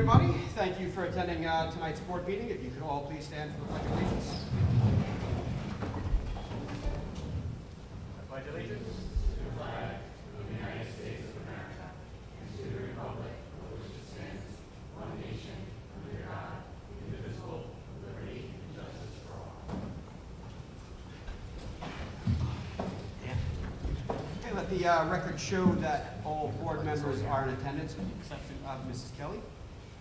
everybody. Thank you for attending tonight's board meeting. If you could all please stand for the Pledge of Allegiance. I pledge allegiance to the flag of the United States of America and to the republic for which it stands, one nation, under God, indivisible, with liberty and justice for all. Okay, let the record show that all board members are in attendance with the exception of Mrs. Kelly.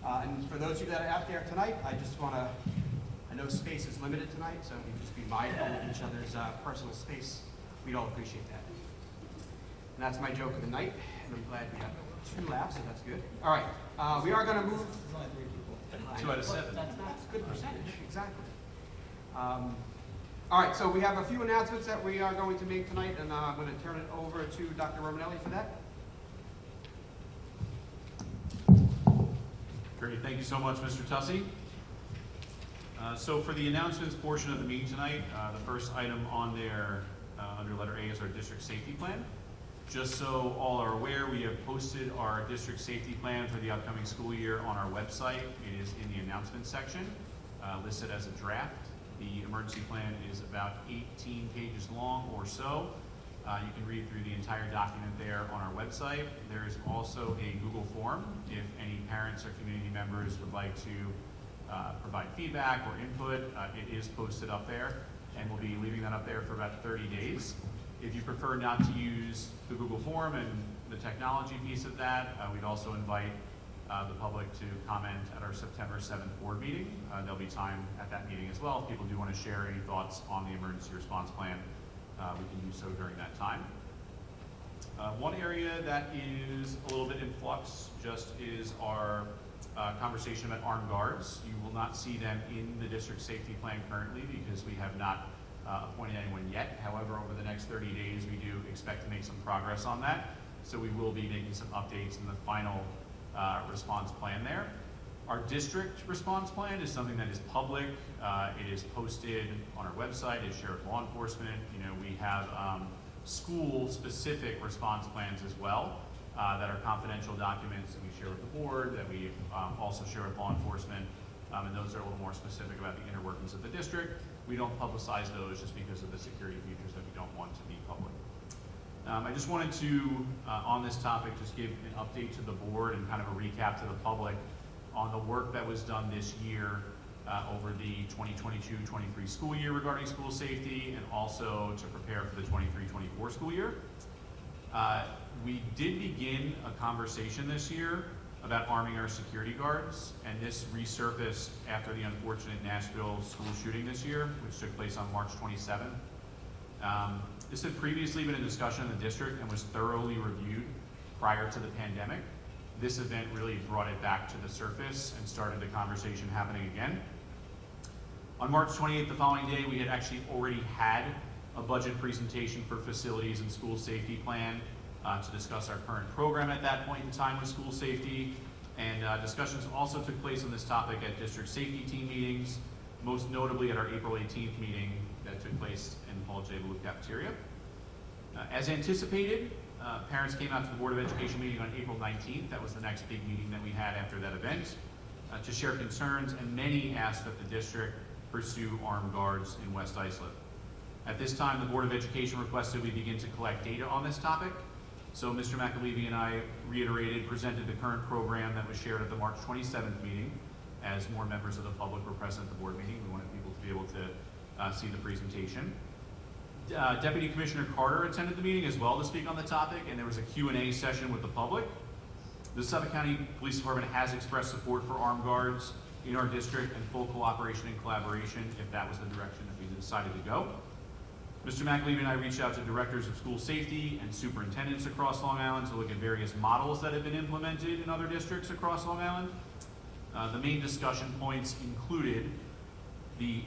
And for those of you that are out there tonight, I just want to, I know space is limited tonight, so we just be mindful of each other's personal space. We'd all appreciate that. And that's my joke of the night, and I'm glad we got 2 laughs, so that's good. All right, we are going to move. 2 out of 7. That's a good percentage, exactly. All right, so we have a few announcements that we are going to make tonight, and I'm going to turn it over to Dr. Romanelli for that. Great, thank you so much, Mr. Tussey. So for the announcements portion of the meeting tonight, the first item on there under letter A is our district safety plan. Just so all are aware, we have posted our district safety plan for the upcoming school year on our website. It is in the announcements section, listed as a draft. The emergency plan is about 18 pages long or so. You can read through the entire document there on our website. There is also a Google form if any parents or community members would like to provide feedback or input. It is posted up there, and we'll be leaving that up there for about 30 days. If you prefer not to use the Google form and the technology piece of that, we'd also invite the public to comment at our September 7th board meeting. There'll be time at that meeting as well if people do want to share any thoughts on the emergency response plan. We can do so during that time. One area that is a little bit in flux just is our conversation about armed guards. You will not see them in the district safety plan currently because we have not appointed anyone yet. However, over the next 30 days, we do expect to make some progress on that. So we will be making some updates in the final response plan there. Our district response plan is something that is public. It is posted on our website. It's shared with law enforcement. You know, we have school-specific response plans as well that are confidential documents that we share with the board, that we also share with law enforcement, and those are a little more specific about the inner workings of the district. We don't publicize those just because of the security features that we don't want to be public. I just wanted to, on this topic, just give an update to the board and kind of a recap to the public on the work that was done this year over the 2022-23 school year regarding school safety, and also to prepare for the 23-24 school year. We did begin a conversation this year about arming our security guards, and this resurfaced after the unfortunate Nashville school shooting this year, which took place on March 27th. This had previously been a discussion in the district and was thoroughly reviewed prior to the pandemic. This event really brought it back to the surface and started the conversation happening again. On March 28th, the following day, we had actually already had a budget presentation for facilities and school safety plan to discuss our current program at that point in time with school safety. And discussions also took place on this topic at district safety team meetings, most notably at our April 18th meeting that took place in the Paul J. Blue cafeteria. As anticipated, parents came out to the Board of Education meeting on April 19th. That was the next big meeting that we had after that event to share concerns, and many asked that the district pursue armed guards in West Islip. At this time, the Board of Education requested we begin to collect data on this topic. So Mr. McAlevey and I presented the current program that was shared at the March 27th meeting. As more members of the public were present at the board meeting, we wanted people to be able to see the presentation. Deputy Commissioner Carter attended the meeting as well to speak on the topic, and there was a Q&A session with the public. The Suffolk County Police Department has expressed support for armed guards in our district and full cooperation and collaboration if that was the direction that we decided to go. Mr. McAlevey and I reached out to directors of school safety and superintendents across Long Island to look at various models that have been implemented in other districts across Long Island. The main discussion points included the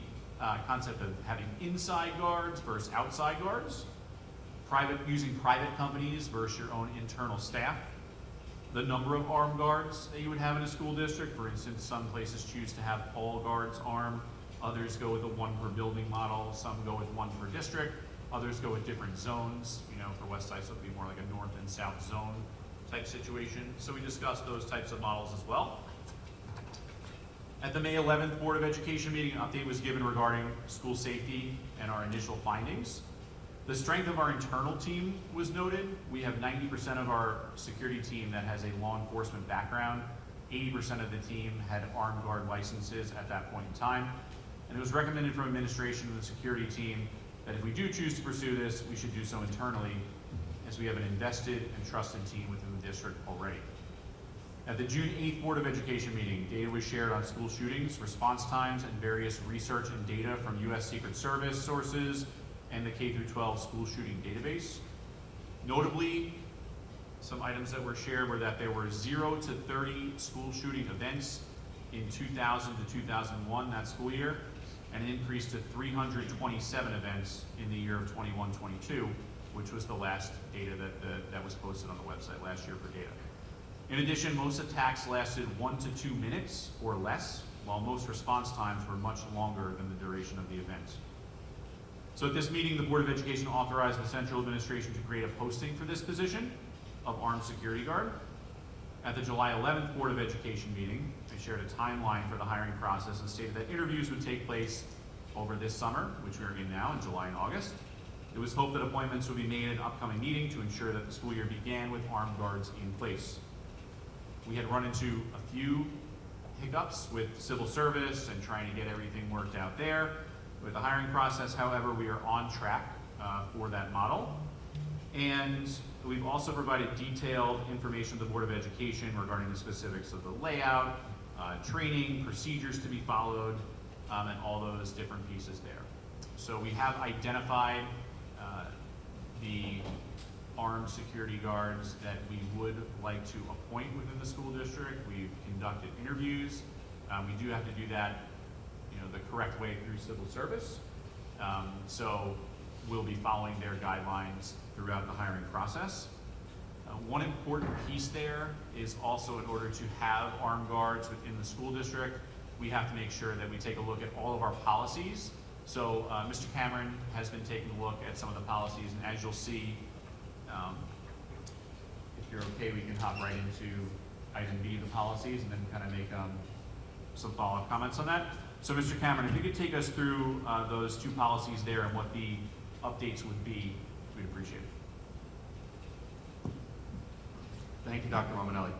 concept of having inside guards versus outside guards, using private companies versus your own internal staff, the number of armed guards that you would have in a school district. For instance, some places choose to have all guards armed, others go with a 1 per building model, some go with 1 per district, others go with different zones. You know, for West Islip, it would be more like a north and south zone type situation. So we discussed those types of models as well. At the May 11th Board of Education meeting, an update was given regarding school safety and our initial findings. The strength of our internal team was noted. We have 90% of our security team that has a law enforcement background. 80% of the team had armed guard licenses at that point in time. And it was recommended from administration and the security team that if we do choose to pursue this, we should do so internally, as we have an invested and trusted team within the district already. At the June 8th Board of Education meeting, data was shared on school shootings, response times, and various research and data from U.S. Secret Service sources and the K-12 school shooting database. Notably, some items that were shared were that there were 0 to 30 school shooting events in 2000 to 2001, that school year, and an increase to 327 events in the year of 21-22, which was the last data that was posted on the website last year for data. In addition, most attacks lasted 1 to 2 minutes or less, while most response times were much longer than the duration of the event. So at this meeting, the Board of Education authorized the central administration to create a posting for this position of armed security guard. At the July 11th Board of Education meeting, they shared a timeline for the hiring process and stated that interviews would take place over this summer, which we are in now in July and August. It was hoped that appointments would be made at an upcoming meeting to ensure that the school year began with armed guards in place. We had run into a few hiccups with civil service and trying to get everything worked out there. With the hiring process, however, we are on track for that model. And we've also provided detailed information to the Board of Education regarding the specifics of the layout, training, procedures to be followed, and all those different pieces there. So we have identified the armed security guards that we would like to appoint within the school district. We've conducted interviews. We do have to do that, the correct way through civil service. So we'll be following their guidelines throughout the hiring process. One important piece there is also in order to have armed guards within the school district, we have to make sure that we take a look at all of our policies. So Mr. Cameron has been taking a look at some of the policies, and as you'll see, if you're okay, we can hop right into item B, the policies, and then kind of make some follow-up comments on that. So Mr. Cameron, if you could take us through those two policies there and what the updates would be, we'd appreciate it. Thank you, Dr. Romanelli.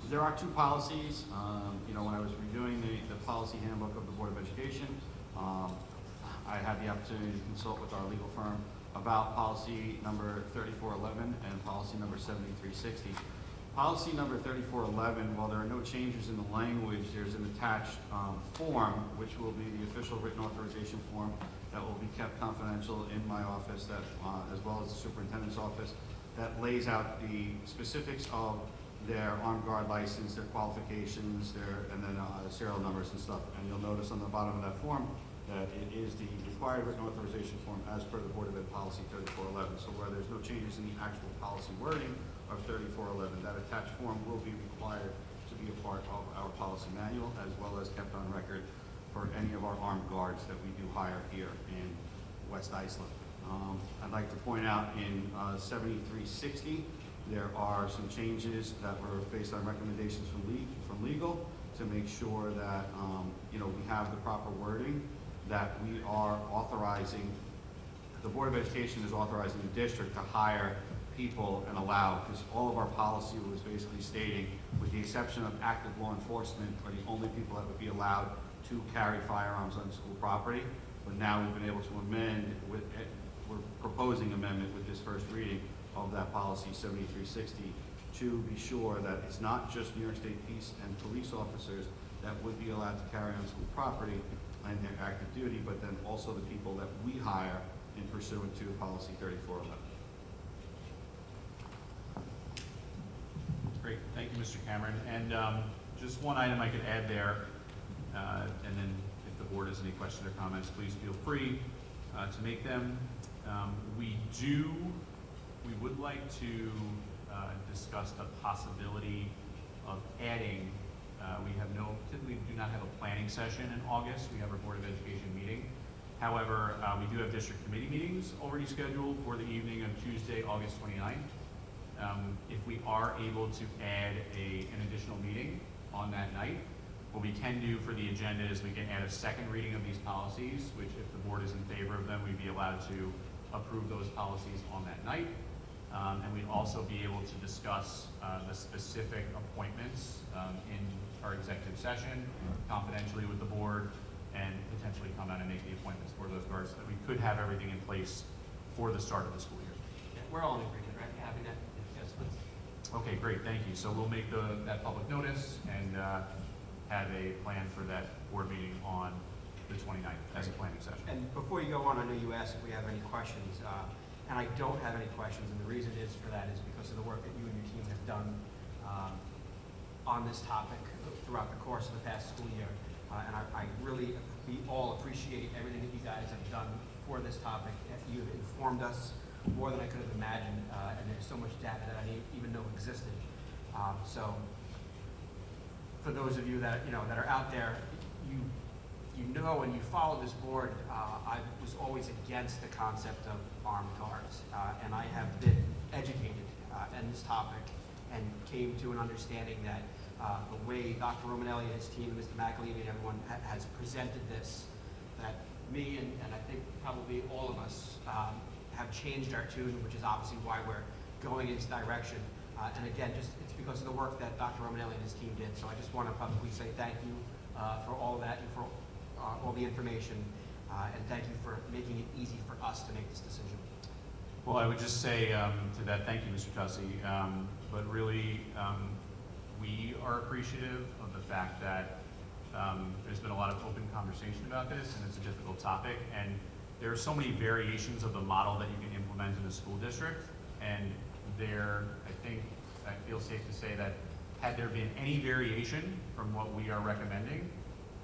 There are two policies. When I was reviewing the policy handbook of the Board of Education, I had the opportunity to consult with our legal firm about policy number 3411 and policy number 7360. Policy number 3411, while there are no changes in the language, there's an attached form, which will be the official written authorization form that will be kept confidential in my office, that, as well as the superintendent's office, that lays out the specifics of their armed guard license, their qualifications, and then serial numbers and stuff. And you'll notice on the bottom of that form that it is the required written authorization form as per the Board of Ed policy 3411. So where there's no changes in the actual policy wording of 3411, that attached form will be required to be a part of our policy manual, as well as kept on record for any of our armed guards that we do hire here in West Iceland. I'd like to point out in 7360, there are some changes that were based on recommendations from legal to make sure that we have the proper wording, that we are authorizing, the Board of Education is authorizing the district to hire people and allow, because all of our policy was basically stating, with the exception of active law enforcement, are the only people that would be allowed to carry firearms on school property. But now we've been able to amend, we're proposing amendment with this first reading of that policy 7360 to be sure that it's not just New York State Peace and police officers that would be allowed to carry on school property and their active duty, but then also the people that we hire in pursuant to policy 3411. Great, thank you, Mr. Cameron. And just one item I could add there, and then if the board has any questions or comments, please feel free to make them. We would like to discuss the possibility of adding, typically do not have a planning session in August. We have our Board of Education meeting. However, we do have district committee meetings already scheduled for the evening of Tuesday, August 29th. If we are able to add an additional meeting on that night, What we can do for the agenda is we can add a second reading of these policies, which if the board is in favor of them, we'd be allowed to approve those policies on that night. And we'd also be able to discuss the specific appointments in our executive session confidentially with the board, and potentially come out and make the appointments for those guards so that we could have everything in place for the start of the school year. Yeah, we're all in agreement, right, having that? Yes, please. Okay, great, thank you. So we'll make that public notice and have a plan for that board meeting on the 29th as a planning session. And before you go on, I know you asked if we have any questions, and I don't have any questions, and the reason is for that is because of the work that you and your team have done on this topic throughout the course of the past school year. And we all appreciate everything that you guys have done for this topic. You've informed us more than I could have imagined, and there's so much data that I didn't even know existed. So, for those of you that that are out there, you know and you follow this board. I was always against the concept of armed guards, and I have been educated in this topic and came to an understanding that the way Dr. Romanelli and his team, and Mr. McAlevey and everyone has presented this, that me and I think probably all of us have changed our tune, which is obviously why we're going in this direction. And again, it's because of the work that Dr. Romanelli and his team did. So I just want to publicly say thank you for all of that and for all the information, and thank you for making it easy for us to make this decision. Well, I would just say to that, thank you, Mr. Tussey, but really we are appreciative of the fact that there's been a lot of open conversation about this, and it's a difficult topic, and there are so many variations of the model that you can implement in a school district, and I feel safe to say that had there been any variation from what we are recommending,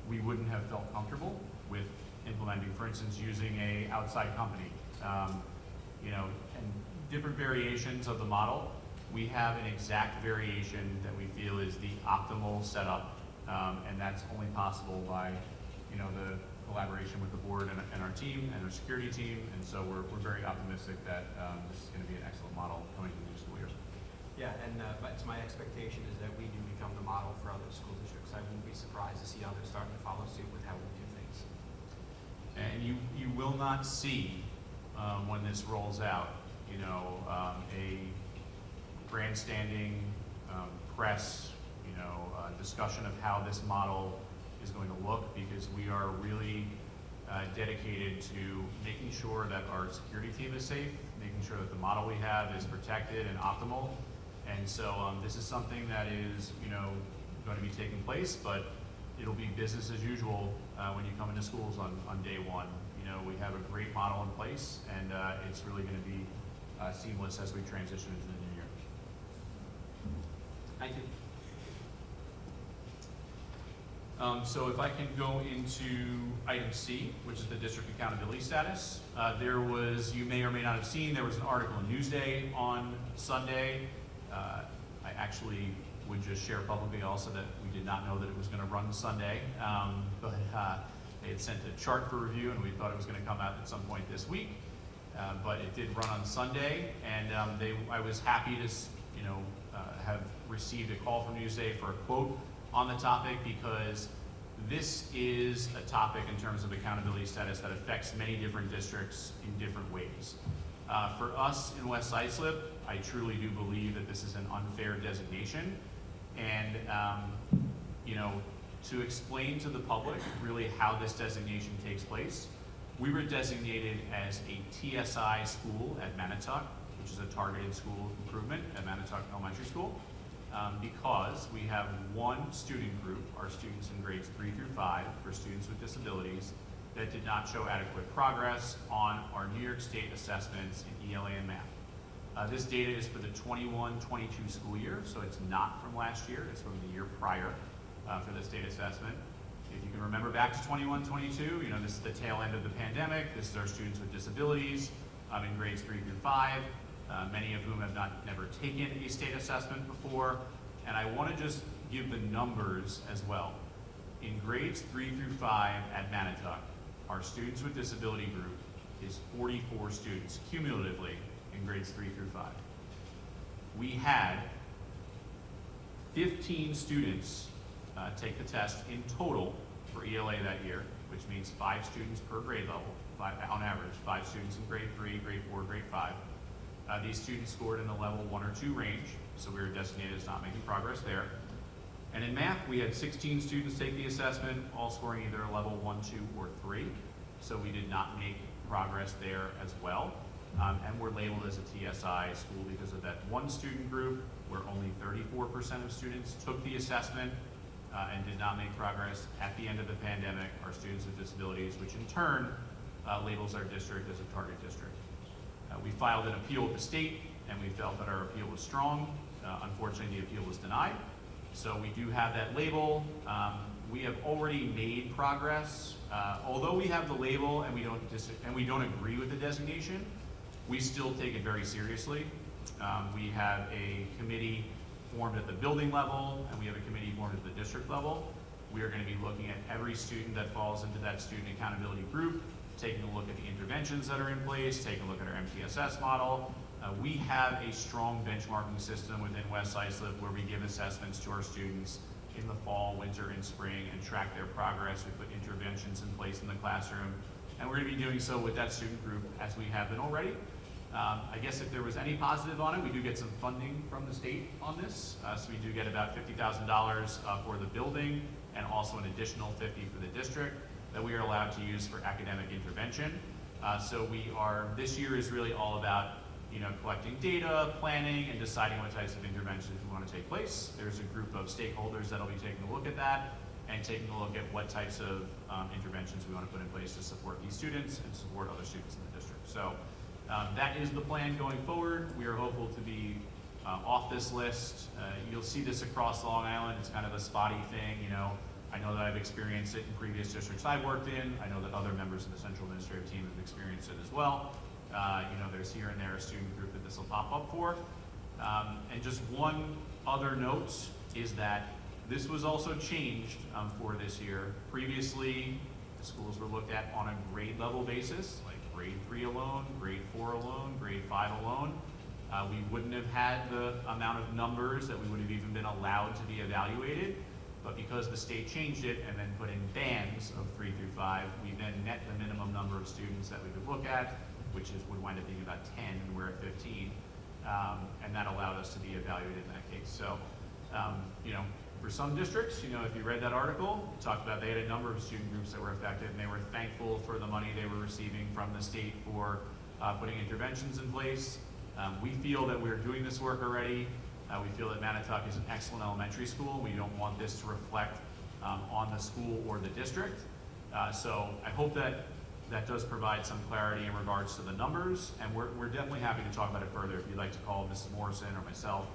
we wouldn't have felt comfortable with implementing, for instance, using a outside company, and different variations of the model. We have an exact variation that we feel is the optimal setup, and that's only possible by, the collaboration with the board and our team and our security team, and so we're very optimistic that this is going to be an excellent model coming into the new school year. Yeah, and it's my expectation is that we do become the model for other school districts. I wouldn't be surprised to see others starting to follow suit with how we do things. And you will not see, when this rolls out, a grandstanding press, discussion of how this model is going to look, because we are really dedicated to making sure that our security team is safe, making sure that the model we have is protected and optimal. And so this is something that is, going to be taking place, but it'll be business as usual when you come into schools on day one. We have a great model in place, and it's really going to be seamless as we transition into the new year. Thank you. So if I can go into item C, which is the district accountability status. You may or may not have seen, there was an article in Newsday on Sunday. I actually would just share publicly also that we did not know that it was going to run Sunday, but they had sent a chart for review, and we thought it was going to come out at some point this week. But it did run on Sunday, and I was happy to, have received a call from Newsday for a quote on the topic, because this is a topic in terms of accountability status that affects many different districts in different ways. For us in West Islip, I truly do believe that this is an unfair designation, and to explain to the public really how this designation takes place, we were designated as a TSI school at Manitowoc, which is a targeted school improvement at Manitowoc Elementary School, because we have one student group, our students in grades 3 through 5, for students with disabilities, that did not show adequate progress on our New York State assessments in ELA and math. This data is for the 21-22 school year, so it's not from last year, it's from the year prior for this data assessment. If you can remember back to 21-22, this is the tail end of the pandemic. This is our students with disabilities in grades 3 through 5, many of whom have never taken a state assessment before. And I want to just give the numbers as well. In grades 3 through 5 at Manitowoc, our students with disability group is 44 students cumulatively in grades 3 through 5. We had 15 students take the test in total for ELA that year, which means 5 students per grade level, on average, 5 students in grade 3, grade 4, grade 5. These students scored in the level 1 or 2 range, so we were designated as not making progress there. And in math, we had 16 students take the assessment, all scoring either a level 1, 2, or 3. So we did not make progress there as well. And we're labeled as a TSI school because of that one student group where only 34% of students took the assessment and did not make progress at the end of the pandemic are students with disabilities, which in turn labels our district as a target district. We filed an appeal with the state, and we felt that our appeal was strong. Unfortunately, the appeal was denied. So we do have that label. We have already made progress. Although we have the label and we don't agree with the designation, we still take it very seriously. We have a committee formed at the building level, and we have a committee formed at the district level. We are going to be looking at every student that falls into that student accountability group, taking a look at the interventions that are in place, taking a look at our MTSS model. We have a strong benchmarking system within West Islip where we give assessments to our students in the fall, winter, and spring and track their progress. We put interventions in place in the classroom, and we're going to be doing so with that student group as we have been already. I guess if there was any positive on it, we do get some funding from the state on this. So we do get about $50,000 for the building and also an additional $50,000 for the district that we are allowed to use for academic intervention. So this year is really all about collecting data, planning, and deciding what types of interventions we want to take place. There's a group of stakeholders that'll be taking a look at that and taking a look at what types of interventions we want to put in place to support these students and support other students in the district. So that is the plan going forward. We are hopeful to be off this list. You'll see this across Long Island. It's kind of a spotty thing, I know that I've experienced it in previous districts I've worked in. I know that other members of the central administrative team have experienced it as well. There's here and there a student group that this will pop up for. And just one other note is that this was also changed for this year. Previously, the schools were looked at on a grade level basis, like grade 3 alone, grade 4 alone, grade 5 alone. We wouldn't have had the amount of numbers that we would have even been allowed to be evaluated. But because the state changed it and then put in bands of 3 through 5, we then met the minimum number of students that we could look at, which would wind up being about 10, and we're at 15. And that allowed us to be evaluated in that case. So, for some districts, if you read that article, it talked about they had a number of student groups that were affected, and they were thankful for the money they were receiving from the state for putting interventions in place. We feel that we're doing this work already. We feel that Manitowoc is an excellent elementary school. We don't want this to reflect on the school or the district. So I hope that does provide some clarity in regards to the numbers, and we're definitely happy to talk about it further. If you'd like to call Mrs. Morrison or myself,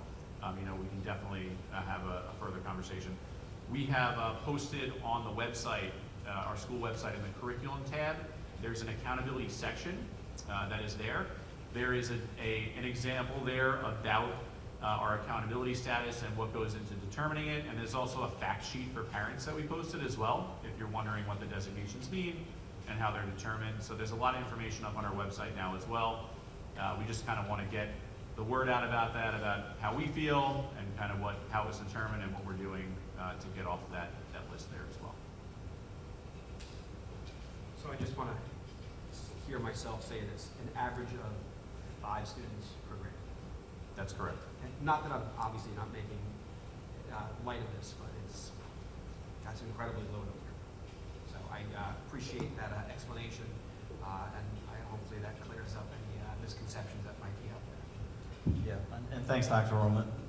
we can definitely have a further conversation. We have posted on the website, our school website, in the curriculum tab, there's an accountability section that is there. There is an example there about our accountability status and what goes into determining it, and there's also a fact sheet for parents that we posted as well, if you're wondering what the designations mean and how they're determined. So there's a lot of information up on our website now as well. We just kind of want to get the word out about that, about how we feel and kind of how it was determined and what we're doing to get off that list there as well. So I just want to hear myself say this, an average of 5 students per grade. That's correct. And not that I'm obviously not making light of this, but that's an incredibly low number. So I appreciate that explanation, and hopefully that clears up any misconceptions that might be out there. Yeah, and thanks, Dr.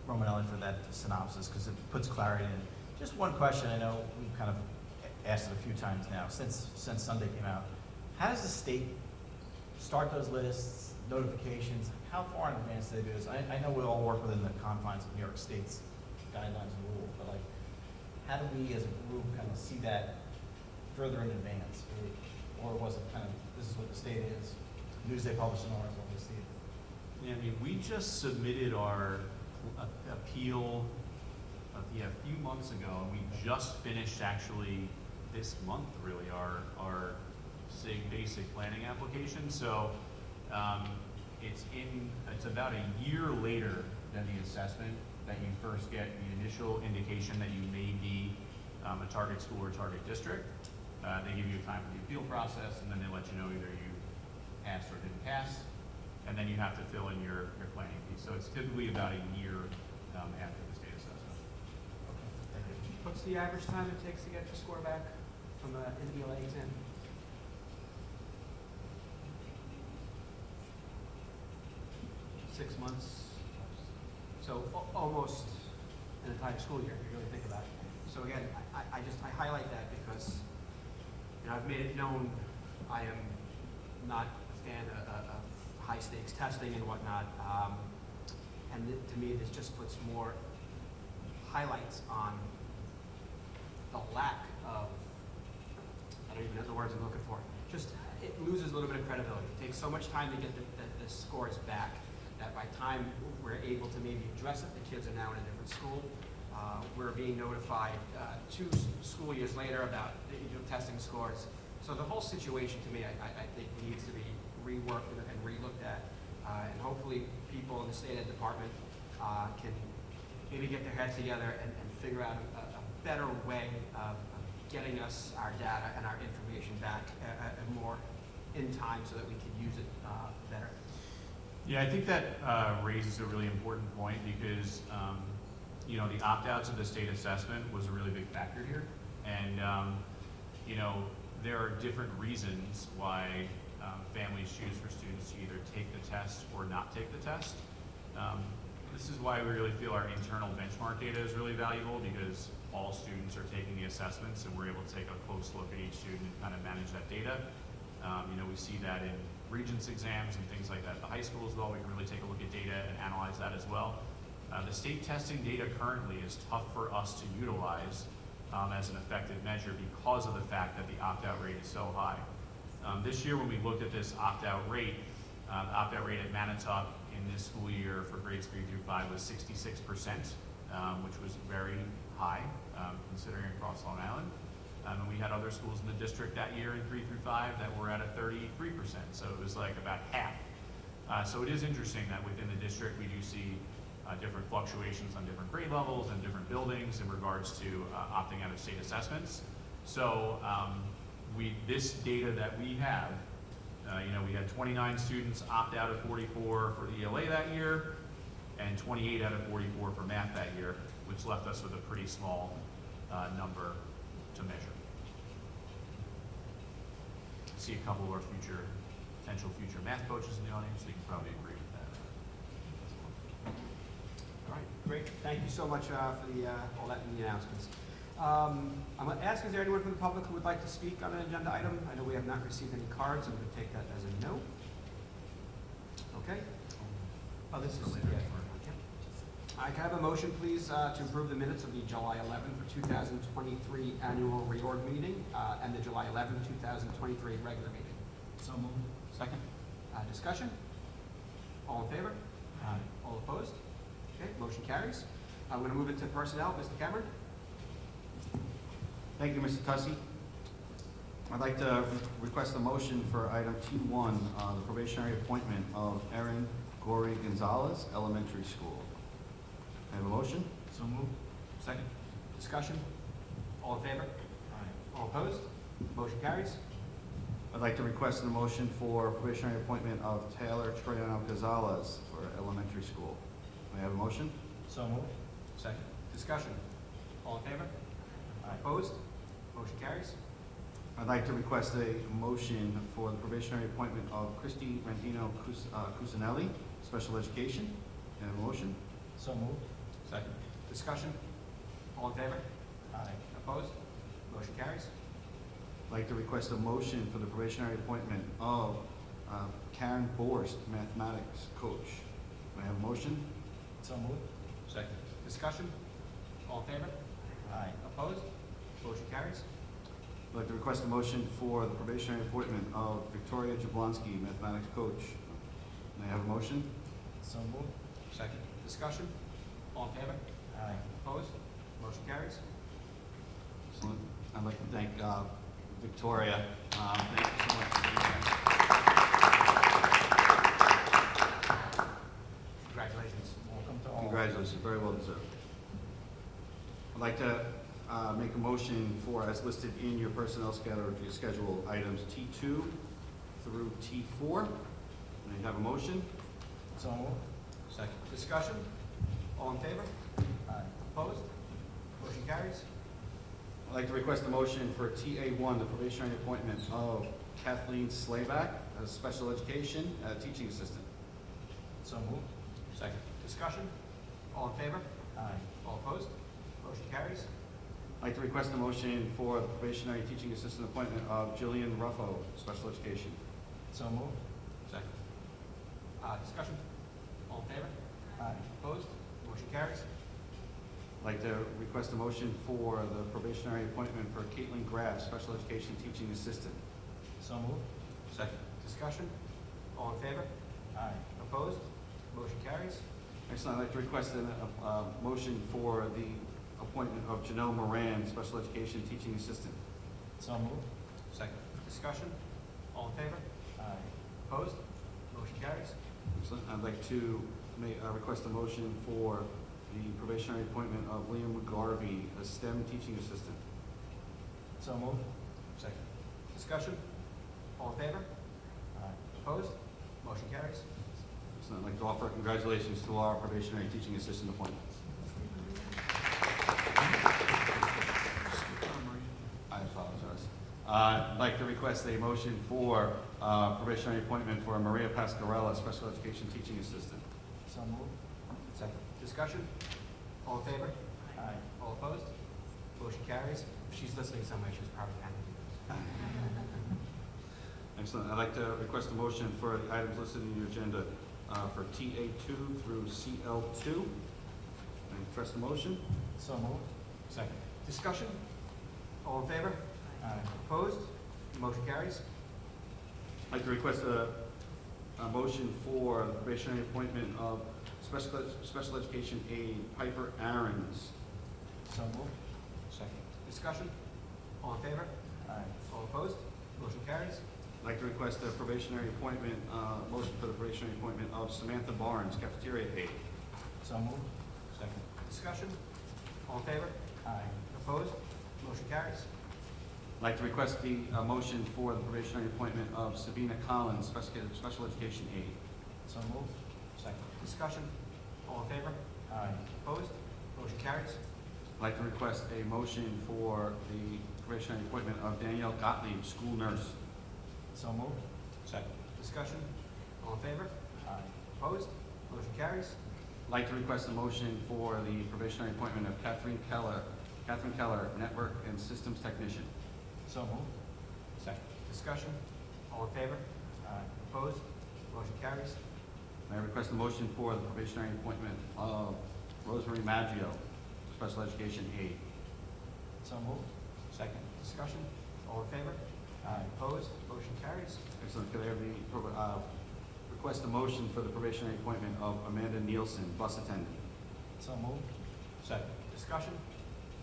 Romanelli, for that synopsis, because it puts clarity in. Just one question, I know we've kind of asked it a few times now, since Sunday came out. How does the state start those lists, notifications? How far in advance do they do this? I know we all work within the confines of New York State's guidelines and rules, but how do we as a group kind of see that further in advance? Or was it kind of, this is what the state is, news they publish in ours, what we see it? Yeah, we just submitted our appeal a few months ago, and we just finished actually this month really our SIG basic planning application. So it's about a year later than the assessment that you first get the initial indication that you may be a target school or target district. They give you a time for the appeal process, and then they let you know either you passed or didn't pass, and then you have to fill in your planning piece. So it's typically about a year after the state assessment. Thank you. What's the average time it takes to get the score back from an ELA exam? Six months. So almost an entire school year, if you really think about it. So again, I highlight that because, you know, I've made it known I am not a fan of high stakes testing and whatnot. To me, this just puts more highlights on the lack of, I don't even know the words I'm looking for, just it loses a little bit of credibility. It takes so much time to get the scores back that by the time we're able to maybe address it, the kids are now in a different school. We're being notified 2 school years later about testing scores. So the whole situation to me, I think needs to be reworked and relooked at. And hopefully people in the state ed department can maybe get their heads together and figure out a better way of getting us our data and our information back more in time so that we can use it better. Yeah, I think that raises a really important point because, you know, the opt-outs of the state assessment was a really big factor here. And, you know, there are different reasons why families choose for students to either take the test or not take the test. This is why we really feel our internal benchmark data is really valuable because all students are taking the assessments and we're able to take a close look at each student and kind of manage that data. You know, we see that in Regents exams and things like that. At the high school as well, we can really take a look at data and analyze that as well. The state testing data currently is tough for us to utilize as an effective measure because of the fact that the opt-out rate is so high. This year when we looked at this opt-out rate, the opt-out rate at Manitowoc in this school year for grades 3 through 5 was 66%, which was very high considering across Long Island. And we had other schools in the district that year in 3 through 5 that were at a 33%, so it was like about half. So it is interesting that within the district we do see different fluctuations on different grade levels and different buildings in regards to opting out of state assessments. So this data that we have, you know, we had 29 students opt out of 44 for the ELA that year and 28 out of 44 for math that year, which left us with a pretty small number to measure. See a couple of our potential future math coaches in the audience, so you can probably agree with that. All right, great. Thank you so much for all that in the announcements. I'm going to ask, is there anyone from the public who would like to speak on an agenda item? I know we have not received any cards. I'm going to take that as a no. Okay. Oh, this is, yeah. I can have a motion, please, to approve the minutes of the July 11 for 2023 annual reorg meeting and the July 11, 2023 regular meeting. So moved. Second? Discussion? All in favor? Aye. All opposed? Okay, motion carries. I'm going to move into personnel. Mr. Cameron? Thank you, Mr. Tussey. I'd like to request a motion for item T1, the probationary appointment of Erin Gory Gonzalez, Elementary School. I have a motion? So moved. Second? Discussion? All in favor? Aye. All opposed? Motion carries. I'd like to request a motion for probationary appointment of Taylor Troyano Gonzalez for Elementary School. May I have a motion? So moved. Second? Discussion? All in favor? Aye. Opposed? Motion carries. I'd like to request a motion for the probationary appointment of Christy Rantino Cusinelli, Special Education. May I have a motion? So moved. Second? Discussion? All in favor? Aye. Opposed? Motion carries. I'd like to request a motion for the probationary appointment of Karen Borst, Mathematics Coach. May I have a motion? So moved. Second? Discussion? All in favor? Aye. Opposed? Motion carries. I'd like to request a motion for the probationary appointment of Victoria Jablonski, Mathematics Coach. May I have a motion? So moved. Second? Discussion? All in favor? Aye. Opposed? Motion carries. Excellent. I'd like to thank Victoria. Thank you so much for being here. Congratulations. Welcome to all. Congratulations, very well deserved. I'd like to make a motion for, as listed in your personnel schedule, items T2 through T4. May I have a motion? So moved. Second. Discussion? All in favor? Aye. Opposed? Motion carries. I'd like to request a motion for TA1, the probationary appointment of Kathleen Slayback as special education teaching assistant. So moved. Second. Discussion? All in favor? Aye. All opposed? Motion carries. I'd like to request a motion for the probationary teaching assistant appointment of Jillian Ruffo, special education. So moved. Second. Discussion? All in favor? Aye. Opposed? Motion carries. I'd like to request a motion for the probationary appointment for Caitlin Graff, special education teaching assistant. So moved. Second. Discussion? All in favor? Aye. Opposed? Motion carries. Excellent. I'd like to request a motion for the appointment of Janelle Moran, special education teaching assistant. So moved. Second. Discussion? All in favor? Aye. Opposed? Motion carries. Excellent. I'd like to request a motion for the probationary appointment of Liam McGarvey as STEM teaching assistant. So moved. Second. Discussion? All in favor? Aye. Opposed? Motion carries. Excellent. I'd like to offer congratulations to our probationary teaching assistant appointments. I apologize. I'd like to request a motion for probationary appointment for Maria Pascarella, special education teaching assistant. So moved. Second. Discussion? All in favor? Aye. All opposed? Motion carries. If she's listening somewhere, she's probably happy. Excellent. I'd like to request a motion for the items listed in your agenda for TA2 through CL2. May I request a motion? So moved. Second. Discussion? All in favor? Aye. Opposed? Motion carries. I'd like to request a motion for the probationary appointment of special education aide Piper Aarons. So moved. Second. Discussion? All in favor? Aye. All opposed? Motion carries. I'd like to request a probationary appointment, motion for the probationary appointment of Samantha Barnes, cafeteria aide. So moved. Second. Discussion? All in favor? Aye. Opposed? Motion carries. I'd like to request the motion for the probationary appointment of Sabina Collins, special education aide. So moved. Second. Discussion? All in favor? Aye. Opposed? Motion carries. I'd like to request a motion for the probationary appointment of Danielle Gottlieb, school nurse. So moved. Second. Discussion? All in favor? Aye. Opposed? Motion carries. I'd like to request a motion for the probationary appointment of Catherine Keller, network and systems technician. So moved. Second. Discussion? All in favor? Aye. Opposed? Motion carries. May I request a motion for the probationary appointment of Rosemary Maggio, special education aide. So moved. Second. Discussion? All in favor? Aye. Opposed? Motion carries. Excellent. Could I have the, request a motion for the probationary appointment of Amanda Nielsen, bus attendant? So moved. Second. Discussion?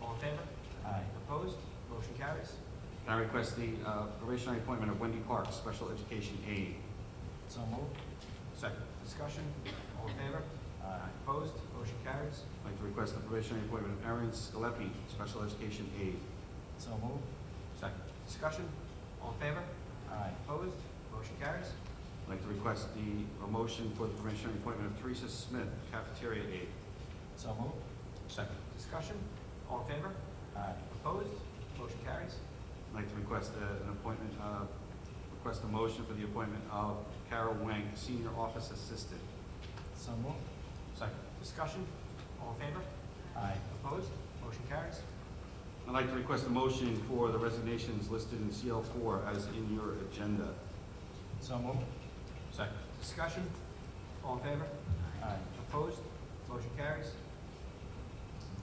All in favor? Aye. Opposed? Motion carries. Can I request the probationary appointment of Wendy Parks, special education aide? So moved. Second. Discussion? All in favor? Aye. Opposed? Motion carries. I'd like to request the probationary appointment of Erin Scalepi, special education aide. So moved. Second. Discussion? All in favor? Aye. Opposed? Motion carries. I'd like to request a motion for the probationary appointment of Teresa Smith, cafeteria aide. So moved. Second. Discussion? All in favor? Aye. Opposed? Motion carries. I'd like to request an appointment, request a motion for the appointment of Carol Wank, senior office assistant. So moved. Second. Discussion? All in favor? Aye. Opposed? Motion carries. I'd like to request a motion for the resignations listed in CL4 as in your agenda. So moved. Second. Discussion? All in favor? Aye. Opposed? Motion carries.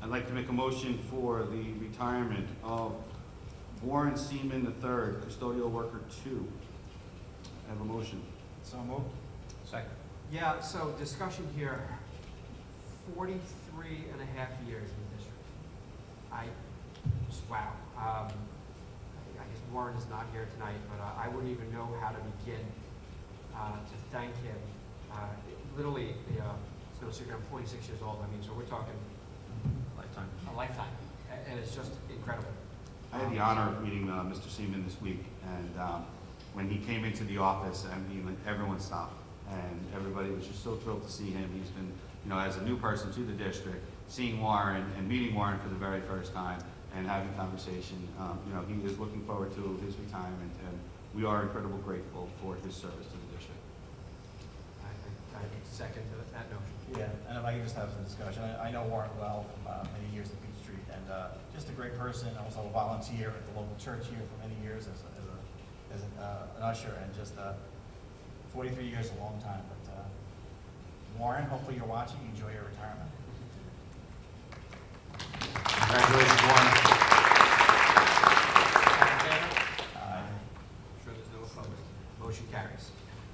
I'd like to make a motion for the retirement of Warren Seaman III, custodial worker 2. I have a motion. So moved. Second. Yeah, so discussion here, 43 and a half years in the district. Wow. I guess Warren is not here tonight, but I wouldn't even know how to begin to thank him. Literally, it's no secret, I'm 46 years old. I mean, so we're talking Lifetime. a lifetime. and it's just incredible. I had the honor of meeting Mr. Seaman this week, and when he came into the office, I mean, everyone stopped, and everybody was just so thrilled to see him. He's been, you know, as a new person to the district, seeing Warren and meeting Warren for the very first time and having conversation. You know, he is looking forward to his retirement, and we are incredibly grateful for his service to the district. I second that notion. Yeah, and if I could just have some discussion, I know Warren well from many years at Beach Street, and just a great person, also a volunteer at the local church here for many years as an usher, and just 43 years is a long time. But Warren, hopefully you're watching, enjoy your retirement. Congratulations, Warren. All in favor? Aye. I'm sure there's no opposed. Motion carries.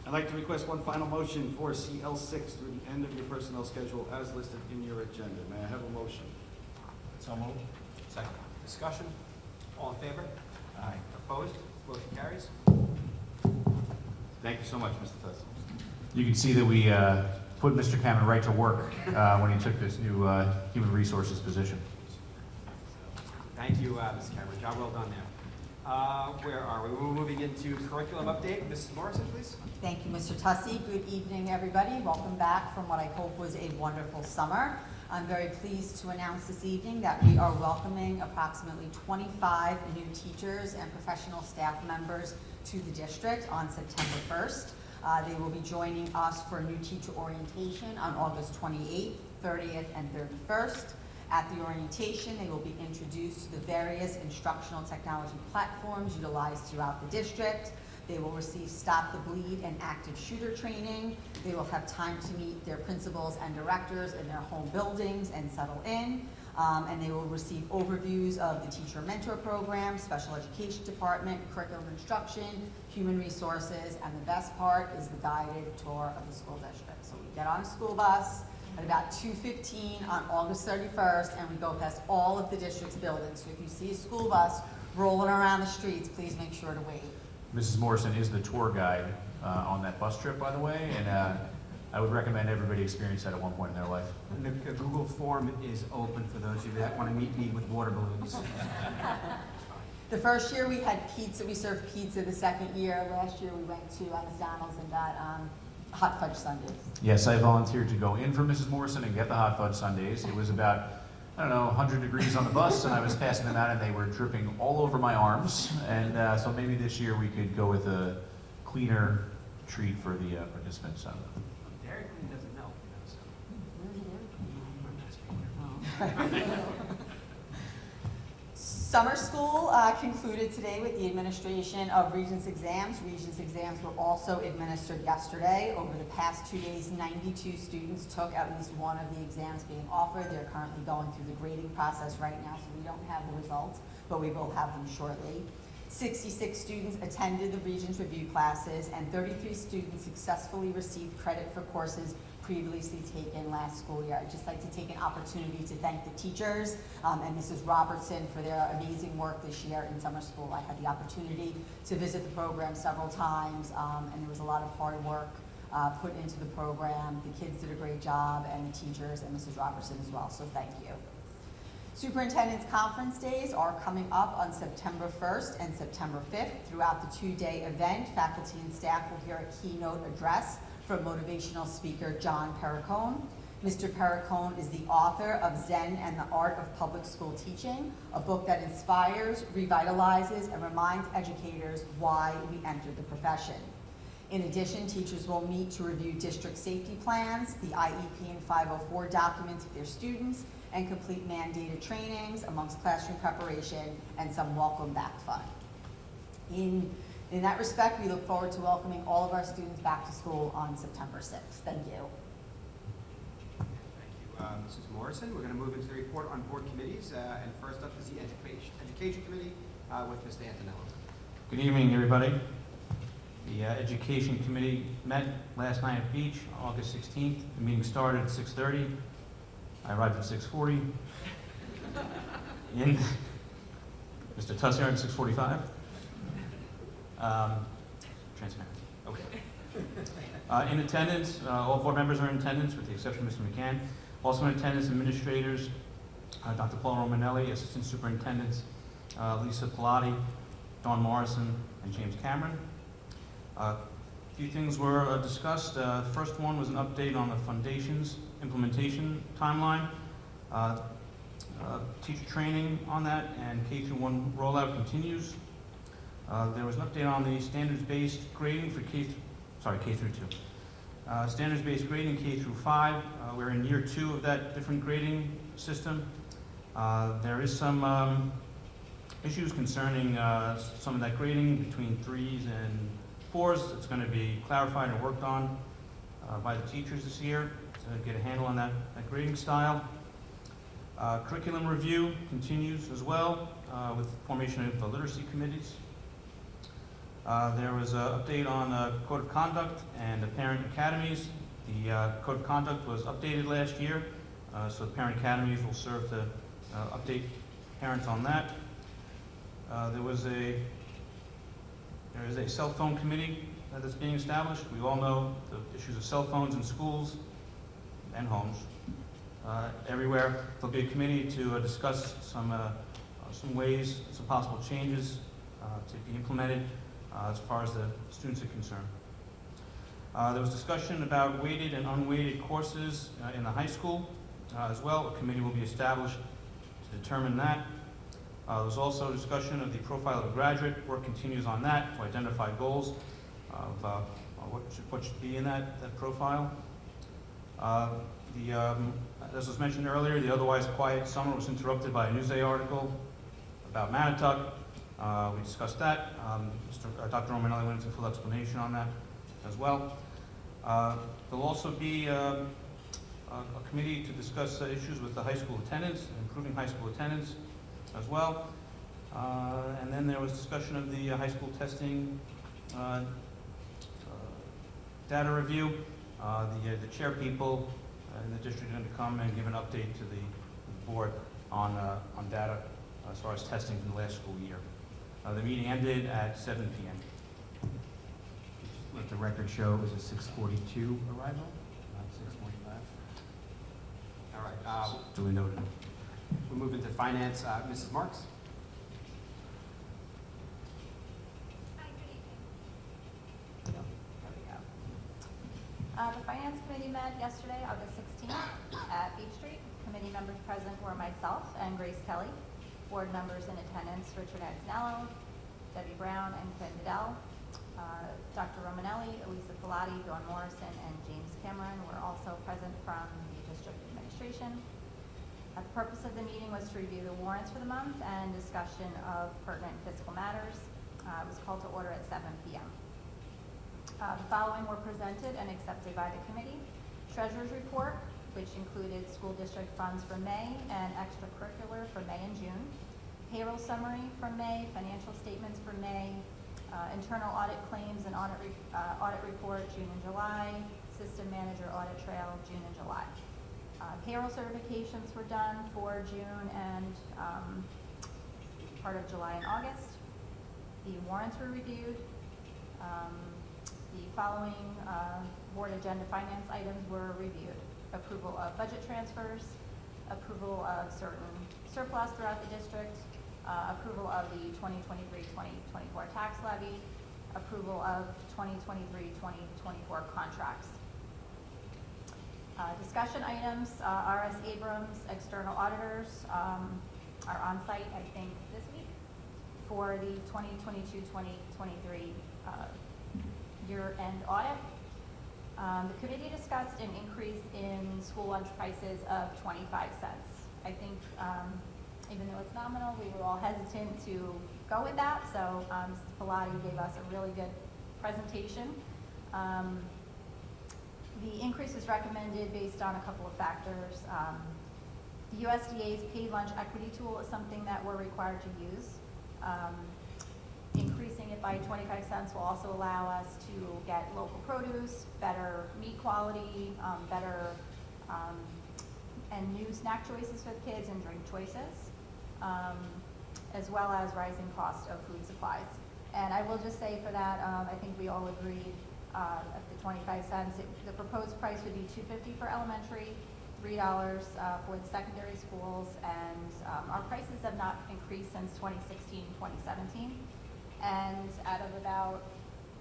I'd like to request one final motion for CL6 through the end of your personnel schedule as listed in your agenda. May I have a motion? So moved. Second. Discussion? All in favor? Aye. Opposed? Motion carries. Thank you so much, Mr. Tuss. You can see that we put Mr. Cameron right to work when he took this new human resources position. Thank you, Mrs. Cameron. Job well done there. Where are we? We're moving into curriculum update. Mrs. Morrison, please. Thank you, Mr. Tussey. Good evening, everybody. Welcome back from what I hope was a wonderful summer. I'm very pleased to announce this evening that we are welcoming approximately 25 new teachers and professional staff members to the district on September 1st. They will be joining us for new teacher orientation on August 28th, 30th, and 31st. At the orientation, they will be introduced to the various instructional technology platforms utilized throughout the district. They will receive Stop the Bleed and active shooter training. They will have time to meet their principals and directors in their home buildings and settle in. And they will receive overviews of the teacher mentor program, special education department, curriculum instruction, human resources, and the best part is the guided tour of the school district. So we get on a school bus at about 2:15 on August 31st, and we go past all of the district's buildings. So if you see a school bus rolling around the streets, please make sure to wait. Mrs. Morrison is the tour guide on that bus trip, by the way, and I would recommend everybody experience that at one point in their life. And the Google form is open for those of you that want to meet me with water balloons. The first year we had pizza, we served pizza. The second year, last year we went to McDonald's and got hot fudge sundaes. Yes, I volunteered to go in for Mrs. Morrison and get the hot fudge sundaes. It was about, I don't know, 100 degrees on the bus, and I was passing them out, and they were dripping all over my arms. And so maybe this year we could go with a cleaner treat for the participants. Dairy Queen doesn't melt, you know, so. Summer school concluded today with the administration of Regents exams. Regents exams were also administered yesterday. Over the past 2 days, 92 students took at least one of the exams being offered. They're currently going through the grading process right now, so we don't have the results, but we will have them shortly. 66 students attended the Regents review classes, and 33 students successfully received credit for courses previously taken last school year. I'd just like to take an opportunity to thank the teachers and Mrs. Robertson for their amazing work this year in summer school. I had the opportunity to visit the program several times, and there was a lot of hard work put into the program. The kids did a great job, and the teachers and Mrs. Robertson as well, so thank you. Superintendent's Conference Days are coming up on September 1st and September 5th. Throughout the two-day event, faculty and staff will hear a keynote address from motivational speaker John Perricone. Mr. Perricone is the author of Zen and the Art of Public School Teaching, a book that inspires, revitalizes, and reminds educators why we entered the profession. In addition, teachers will meet to review district safety plans, the IEP and 504 documents with their students, and complete mandated trainings amongst classroom preparation and some welcome back fun. In that respect, we look forward to welcoming all of our students back to school on September 6th. Thank you. Thank you, Mrs. Morrison. We're going to move into the report on board committees, and first up is the Education Committee with Mr. Antonello. Good evening, everybody. The Education Committee met last night at Beach, August 16th. The meeting started at 6:30. I arrived at 6:40. Mr. Tussier at 6:45. Transparent. Okay. In attendance, all board members are in attendance with the exception of Mr. McCann. Also in attendance, administrators, Dr. Paul Romanelli, Assistant Superintendents Lisa Pilati, Dawn Morrison, and James Cameron. A few things were discussed. The first one was an update on the Foundation's implementation timeline. Teacher training on that and K-1 rollout continues. There was an update on the standards-based grading for K through 2. Standards-based grading K through 5. We're in year 2 of that different grading system. There is some issues concerning some of that grading between 3s and 4s. It's going to be clarified and worked on by the teachers this year to get a handle on that grading style. Curriculum review continues as well with formation of the literacy committees. There was an update on Code of Conduct and the Parent Academies. The Code of Conduct was updated last year, so the Parent Academies will serve to update parents on that. There is a cell phone committee that's being established. We all know the issues of cell phones in schools and homes. Everywhere, there'll be a committee to discuss some ways, some possible changes to be implemented as far as the students are concerned. There was discussion about weighted and unweighted courses in the high school as well. A committee will be established to determine that. There was also discussion of the profile of a graduate. Work continues on that to identify goals of what should be in that profile. As was mentioned earlier, the otherwise quiet summer was interrupted by a Newsday article about Manitowoc. We discussed that. Dr. Romanelli went into full explanation on that as well. There'll also be a committee to discuss issues with the high school attendance, improving high school attendance as well. And then there was discussion of the high school testing data review. The chair people in the district are going to come and give an update to the board on data as far as testing from the last school year. The meeting ended at 7 p.m. Let the record show it was a 6:42 arrival, not 6:45. All right, Duly noted. we'll move into finance. Mrs. Marks? Hi, good evening. There we go. The Finance Committee met yesterday, August 16th, at Beach Street. Committee members present were myself and Grace Kelly. Board members in attendance, Richard Antonello, Debbie Brown, and Ken Goodell. Dr. Romanelli, Elisa Pilati, Dawn Morrison, and James Cameron were also present from the district administration. The purpose of the meeting was to review the warrants for the month and discussion of pertinent fiscal matters. It was called to order at 7 p.m. The following were presented and accepted by the committee. Treasurer's report, which included school district funds for May and extracurricular for May and June. Payroll summary for May, financial statements for May, internal audit claims and audit report June and July, system manager audit trail June and July. Payroll certifications were done for June and part of July and August. The warrants were reviewed. The following board agenda finance items were reviewed. Approval of budget transfers, approval of certain surplus throughout the district, approval of the 2023-2024 tax levy, approval of 2023-2024 contracts. Discussion items, R.S. Abrams, external auditors are on site, I think, this week for the 2022-2023 year-end audit. The committee discussed an increase in school lunch prices of 25 cents. I think, even though it's nominal, we were all hesitant to go with that, so Mrs. Pilati gave us a really good presentation. The increase is recommended based on a couple of factors. The USDA's paid lunch equity tool is something that we're required to use. Increasing it by 25 cents will also allow us to get local produce, better meat quality, better and new snack choices for the kids and drink choices, as well as rising cost of food supplies. And I will just say for that, I think we all agreed at the 25 cents, the proposed price would be $2.50 for elementary, $3 for the secondary schools, and our prices have not increased since 2016, 2017. And out of about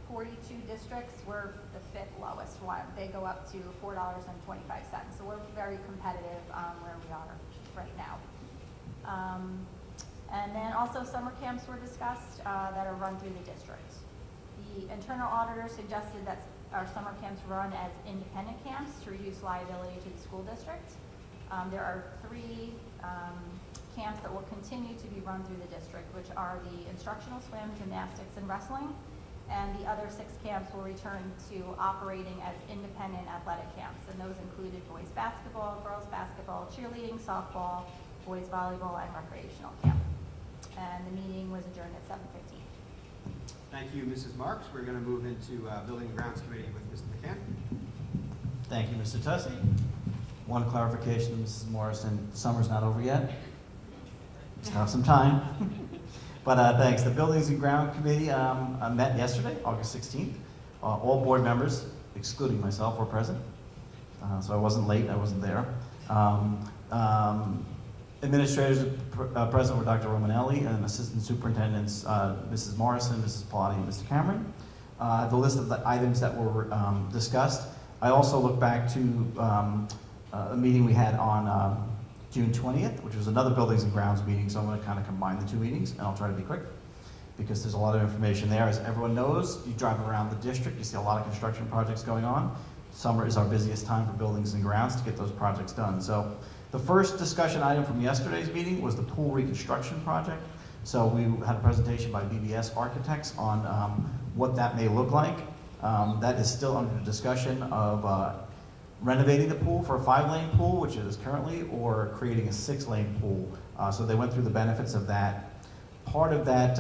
42 districts, we're the 5th lowest one. They go up to $4.25. So we're very competitive where we are right now. And then also summer camps were discussed that are run through the district. The internal auditor suggested that our summer camps run as independent camps to reduce liability to the school district. There are 3 camps that will continue to be run through the district, which are the instructional swim, gymnastics, and wrestling. And the other 6 camps will return to operating as independent athletic camps. And those included boys basketball, girls basketball, cheerleading, softball, boys volleyball, and recreational camp. And the meeting was adjourned at 7:15. Thank you, Mrs. Marks. We're going to move into Building and Grounds Committee with Mr. McCann. Thank you, Mr. Tussey. One clarification, Mrs. Morrison, summer's not over yet. Still have some time. But thanks. The Buildings and Ground Committee met yesterday, August 16th. All board members, excluding myself, were present. So I wasn't late, I wasn't there. Administrators present were Dr. Romanelli and Assistant Superintendents Mrs. Morrison, Mrs. Pilati, and Mr. Cameron. The list of the items that were discussed. I also look back to a meeting we had on June 20th, which was another Buildings and Grounds meeting, so I'm going to kind of combine the 2 meetings, and I'll try to be quick because there's a lot of information there. As everyone knows, you drive around the district, you see a lot of construction projects going on. Summer is our busiest time for Buildings and Grounds to get those projects done. So the first discussion item from yesterday's meeting was the pool reconstruction project. So we had a presentation by BBS Architects on what that may look like. That is still under discussion of renovating the pool for a 5-lane pool, which it is currently, or creating a 6-lane pool. So they went through the benefits of that. Part of that,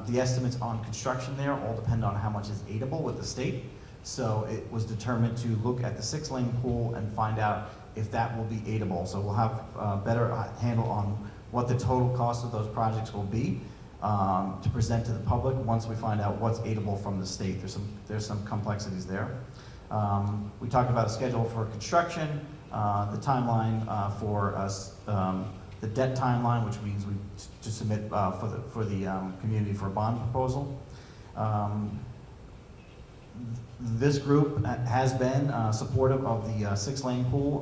the estimates on construction there all depend on how much is aidable with the state. So it was determined to look at the 6-lane pool and find out if that will be aidable. So we'll have a better handle on what the total cost of those projects will be to present to the public once we find out what's aidable from the state. There's some complexities there. We talked about a schedule for construction, the timeline for us, the debt timeline, which means we to submit for the community for a bond proposal. This group has been supportive of the 6-lane pool.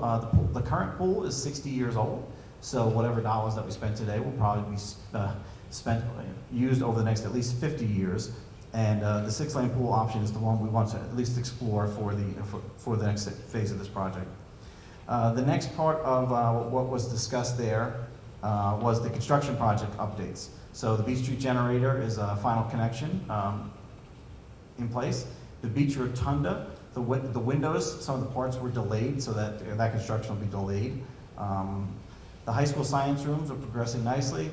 The current pool is 60 years old, so whatever dollars that we spend today will probably be used over the next at least 50 years. And the 6-lane pool option is the one we want to at least explore for the next phase of this project. The next part of what was discussed there was the construction project updates. So the Beach Street generator is a final connection in place. The beach rotunda, the windows, some of the parts were delayed, so that construction will be delayed. The high school science rooms are progressing nicely.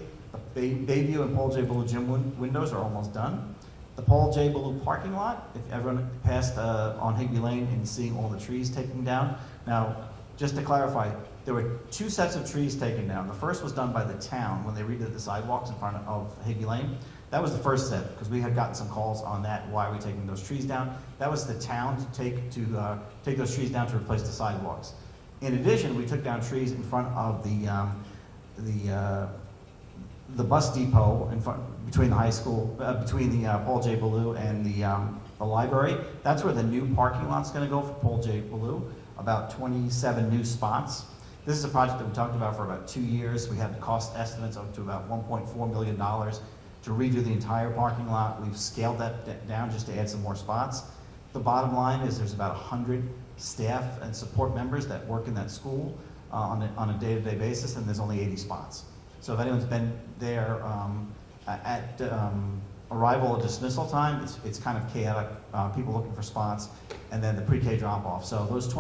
The Bayview and Paul J. Ballou gym windows are almost done. The Paul J. Ballou parking lot, if everyone passed on Higby Lane and seeing all the trees taken down. Now, just to clarify, there were 2 sets of trees taken down. The first was done by the town when they redid the sidewalks in front of Higby Lane. That was the first set, because we had gotten some calls on that, why are we taking those trees down? That was the town to take those trees down to replace the sidewalks. In addition, we took down trees in front of the bus depot between the high school, between the Paul J. Ballou and the library. That's where the new parking lot's going to go for Paul J. Ballou, about 27 new spots. This is a project that we talked about for about 2 years. We had cost estimates up to about $1.4 million to redo the entire parking lot. We've scaled that down just to add some more spots. The bottom line is there's about 100 staff and support members that work in that school on a day-to-day basis, and there's only 80 spots. So if anyone's been there at arrival or dismissal time, it's kind of chaotic, people looking for spots, and then the pre-K drop-off. So those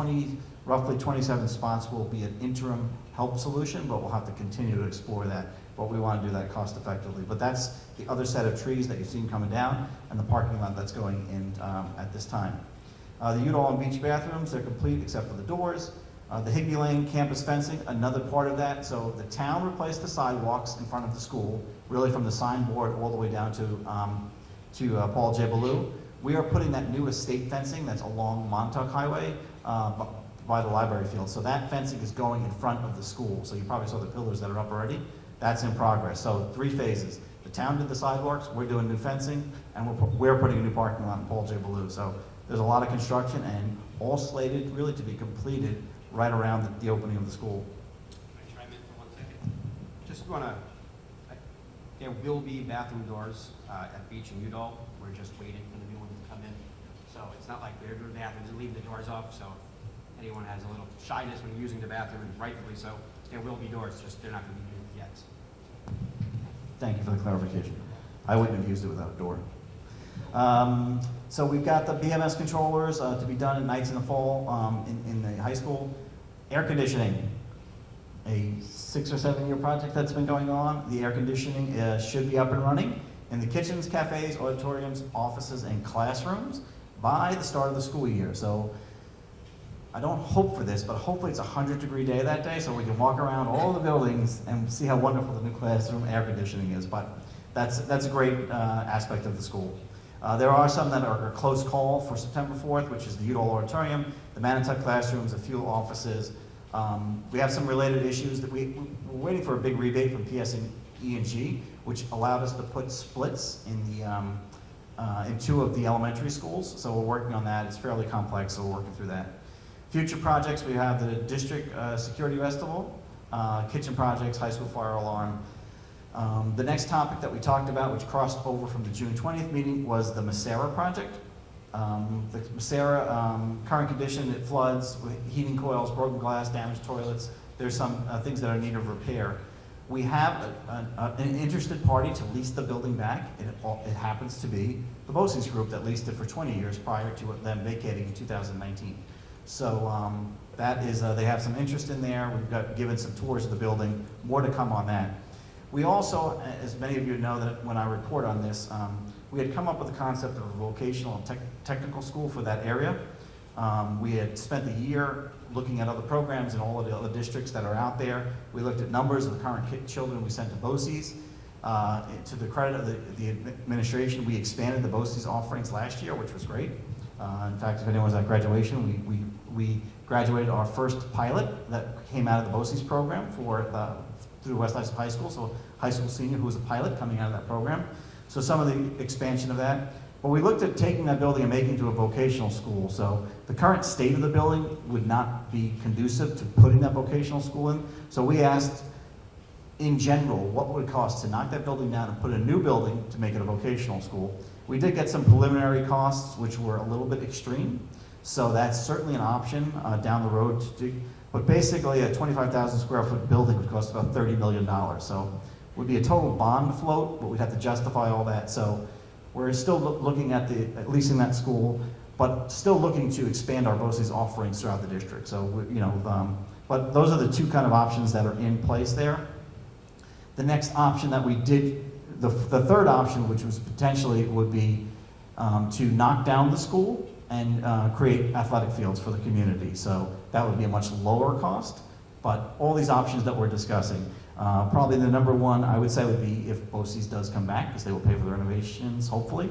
roughly 27 spots will be an interim help solution, but we'll have to continue to explore that. But we want to do that cost effectively. But that's the other set of trees that you've seen coming down and the parking lot that's going in at this time. The Udall and Beach bathrooms, they're complete except for the doors. The Higby Lane campus fencing, another part of that. So the town replaced the sidewalks in front of the school, really from the signboard all the way down to Paul J. Ballou. We are putting that new estate fencing that's along Montauk Highway by the library field. So that fencing is going in front of the school. So you probably saw the pillars that are up already. That's in progress. So 3 phases. The town did the sidewalks, we're doing new fencing, and we're putting a new parking lot in Paul J. Ballou. So there's a lot of construction and all slated really to be completed right around the opening of the school. Can I chime in for 1 second? Just want to, there will be bathroom doors at Beach and Udall. We're just waiting for the new ones to come in. So it's not like we're doing bathrooms and leaving the doors off. So if anyone has a little shyness when using the bathroom, and rightfully so, there will be doors, just they're not going to be used yet. Thank you for the clarification. I wouldn't have used it without a door. So we've got the BMS controllers to be done at nights in the fall in the high school. Air conditioning, a 6 or 7 year project that's been going on. The air conditioning should be up and running in the kitchens, cafes, auditoriums, offices, and classrooms by the start of the school year. So I don't hope for this, but hopefully it's a 100-degree day that day so we can walk around all the buildings and see how wonderful the new classroom air conditioning is. But that's a great aspect of the school. There are some that are a close call for September 4th, which is the Udall Auditorium, the Manatuck classrooms, a few offices. We have some related issues that we're waiting for a big rebate from PSE&G, which allowed us to put splits in 2 of the elementary schools. So we're working on that. It's fairly complex, so we're working through that. Future projects, we have the district security festival, kitchen projects, high school fire alarm. The next topic that we talked about, which crossed over from the June 20th meeting, was the Massera project. The Massera current condition, it floods, with heating coils, broken glass, damaged toilets. There's some things that are in need of repair. We have an interested party to lease the building back. It happens to be the Bosse's Group that leased it for 20 years prior to them vacating in 2019. So that is, they have some interest in there. We've given some tours of the building. More to come on that. We also, as many of you know, that when I report on this, we had come up with the concept of a vocational and technical school for that area. We had spent the year looking at other programs in all of the other districts that are out there. We looked at numbers of the current children we sent to BOCES. To the credit of the administration, we expanded the BOCES offerings last year, which was great. In fact, if anyone was at graduation, we graduated our first pilot that came out of the BOCES program through West Islip High School, so high school senior who was a pilot coming out of that program. So some of the expansion of that. But we looked at taking that building and making it into a vocational school. So the current state of the building would not be conducive to putting that vocational school in. So we asked, in general, what would it cost to knock that building down and put a new building to make it a vocational school? We did get some preliminary costs, which were a little bit extreme. So that's certainly an option down the road to do. But basically, a 25,000 square foot building would cost about $30 million. So it would be a total bond float, but we'd have to justify all that. So we're still looking at leasing that school, but still looking to expand our BOCES offerings throughout the district. So, but those are the 2 kind of options that are in place there. The next option that we did, the third option, which was potentially would be to knock down the school and create athletic fields for the community. So that would be a much lower cost, but all these options that we're discussing, probably the number 1 I would say would be if BOCES does come back, because they will pay for the renovations, hopefully,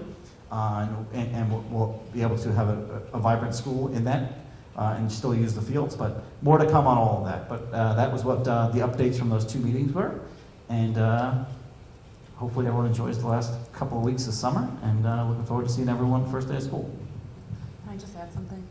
and we'll be able to have a vibrant school in that and still use the fields, but more to come on all of that. But that was what the updates from those 2 meetings were, and hopefully everyone enjoys the last couple of weeks of summer, and looking forward to seeing everyone first day of school. Can I just add something?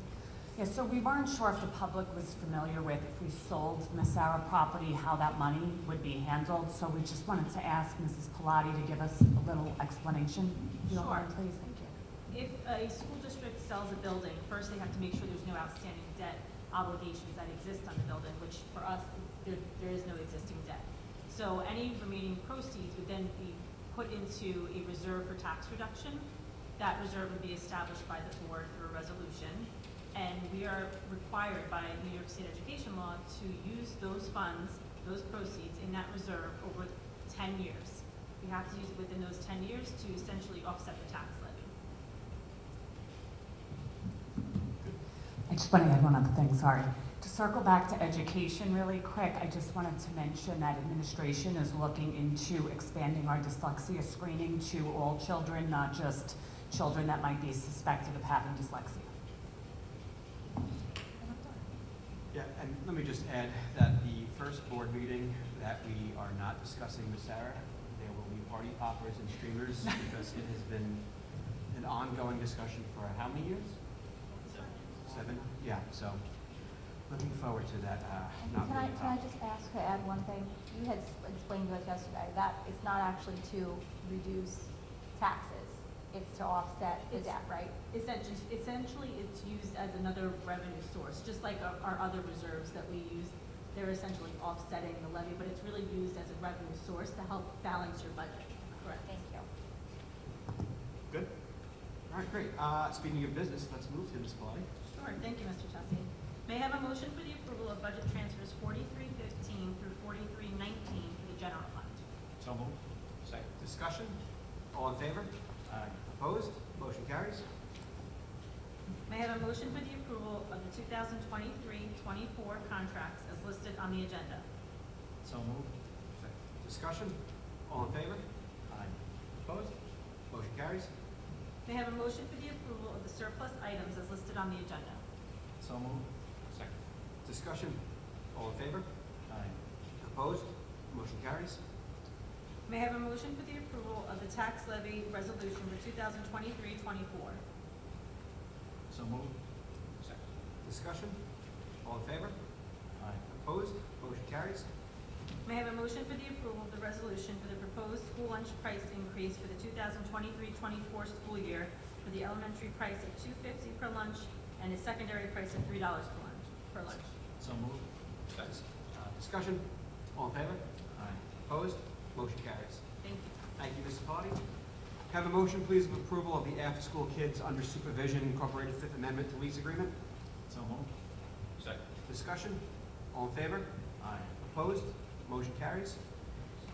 Yeah, so we weren't sure if the public was familiar with, if we sold Massera property, how that money would be handled. So we just wanted to ask Mrs. Pilati to give us a little explanation. If you don't mind, please. Thank you. If a school district sells a building, first they have to make sure there's no outstanding debt obligations that exist on the building, which for us, there is no existing debt. So any remaining proceeds would then be put into a reserve for tax reduction. That reserve would be established by the board through a resolution. And we are required by New York State education law to use those funds, those proceeds in that reserve over 10 years. We have to use it within those 10 years to essentially offset the tax levy. I just want to add one other thing, sorry. To circle back to education really quick, I just wanted to mention that administration is looking into expanding our dyslexia screening to all children, not just children that might be suspected of having dyslexia. Yeah, and let me just add that the first board meeting that we are not discussing with Sarah, there will be party poppers and streamers because it has been an ongoing discussion for how many years? 7? Yeah, so looking forward to that. Not Can I, being a can I topic. just ask to add one thing? You had explained to us yesterday that it's not actually to reduce taxes, it's to offset the debt, right? Essentially, it's used as another revenue source, just like our other reserves that we use. They're essentially offsetting the levy, but it's really used as a revenue source to help balance your budget. Correct. Thank you. Good? All right, great. Speaking of business, let's move to Ms. Bellotti. Sure, thank you, Mr. Chesky. May I have a motion for the approval of budget transfers 4315 through 4319 for the general fund? So moved. Second. Discussion? All in favor? Aye. Opposed? Motion carries. May I have a motion for the approval of the 2023-24 contracts as listed on the agenda? So moved. Second. Discussion? All in favor? Aye. Opposed? Motion carries. May I have a motion for the approval of the surplus items as listed on the agenda? So moved. Second. Discussion? All in favor? Aye. Opposed? Motion carries. May I have a motion for the approval of the tax levy resolution for 2023-24? So moved. Second. Discussion? All in favor? Aye. Opposed? Motion carries. May I have a motion for the approval of the resolution for the proposed school lunch price increase for the 2023-24 school year for the elementary price of $2.50 per lunch and a secondary price of $3 per lunch? So moved. Second. Discussion? All in favor? Aye. Opposed? Motion carries. Thank you. Thank you, Mrs. Bellotti. Have a motion, please, of approval of the after-school kids under supervision incorporated Fifth Amendment to lease agreement. So moved. Second. Discussion? All in favor? Aye. Opposed? Motion carries.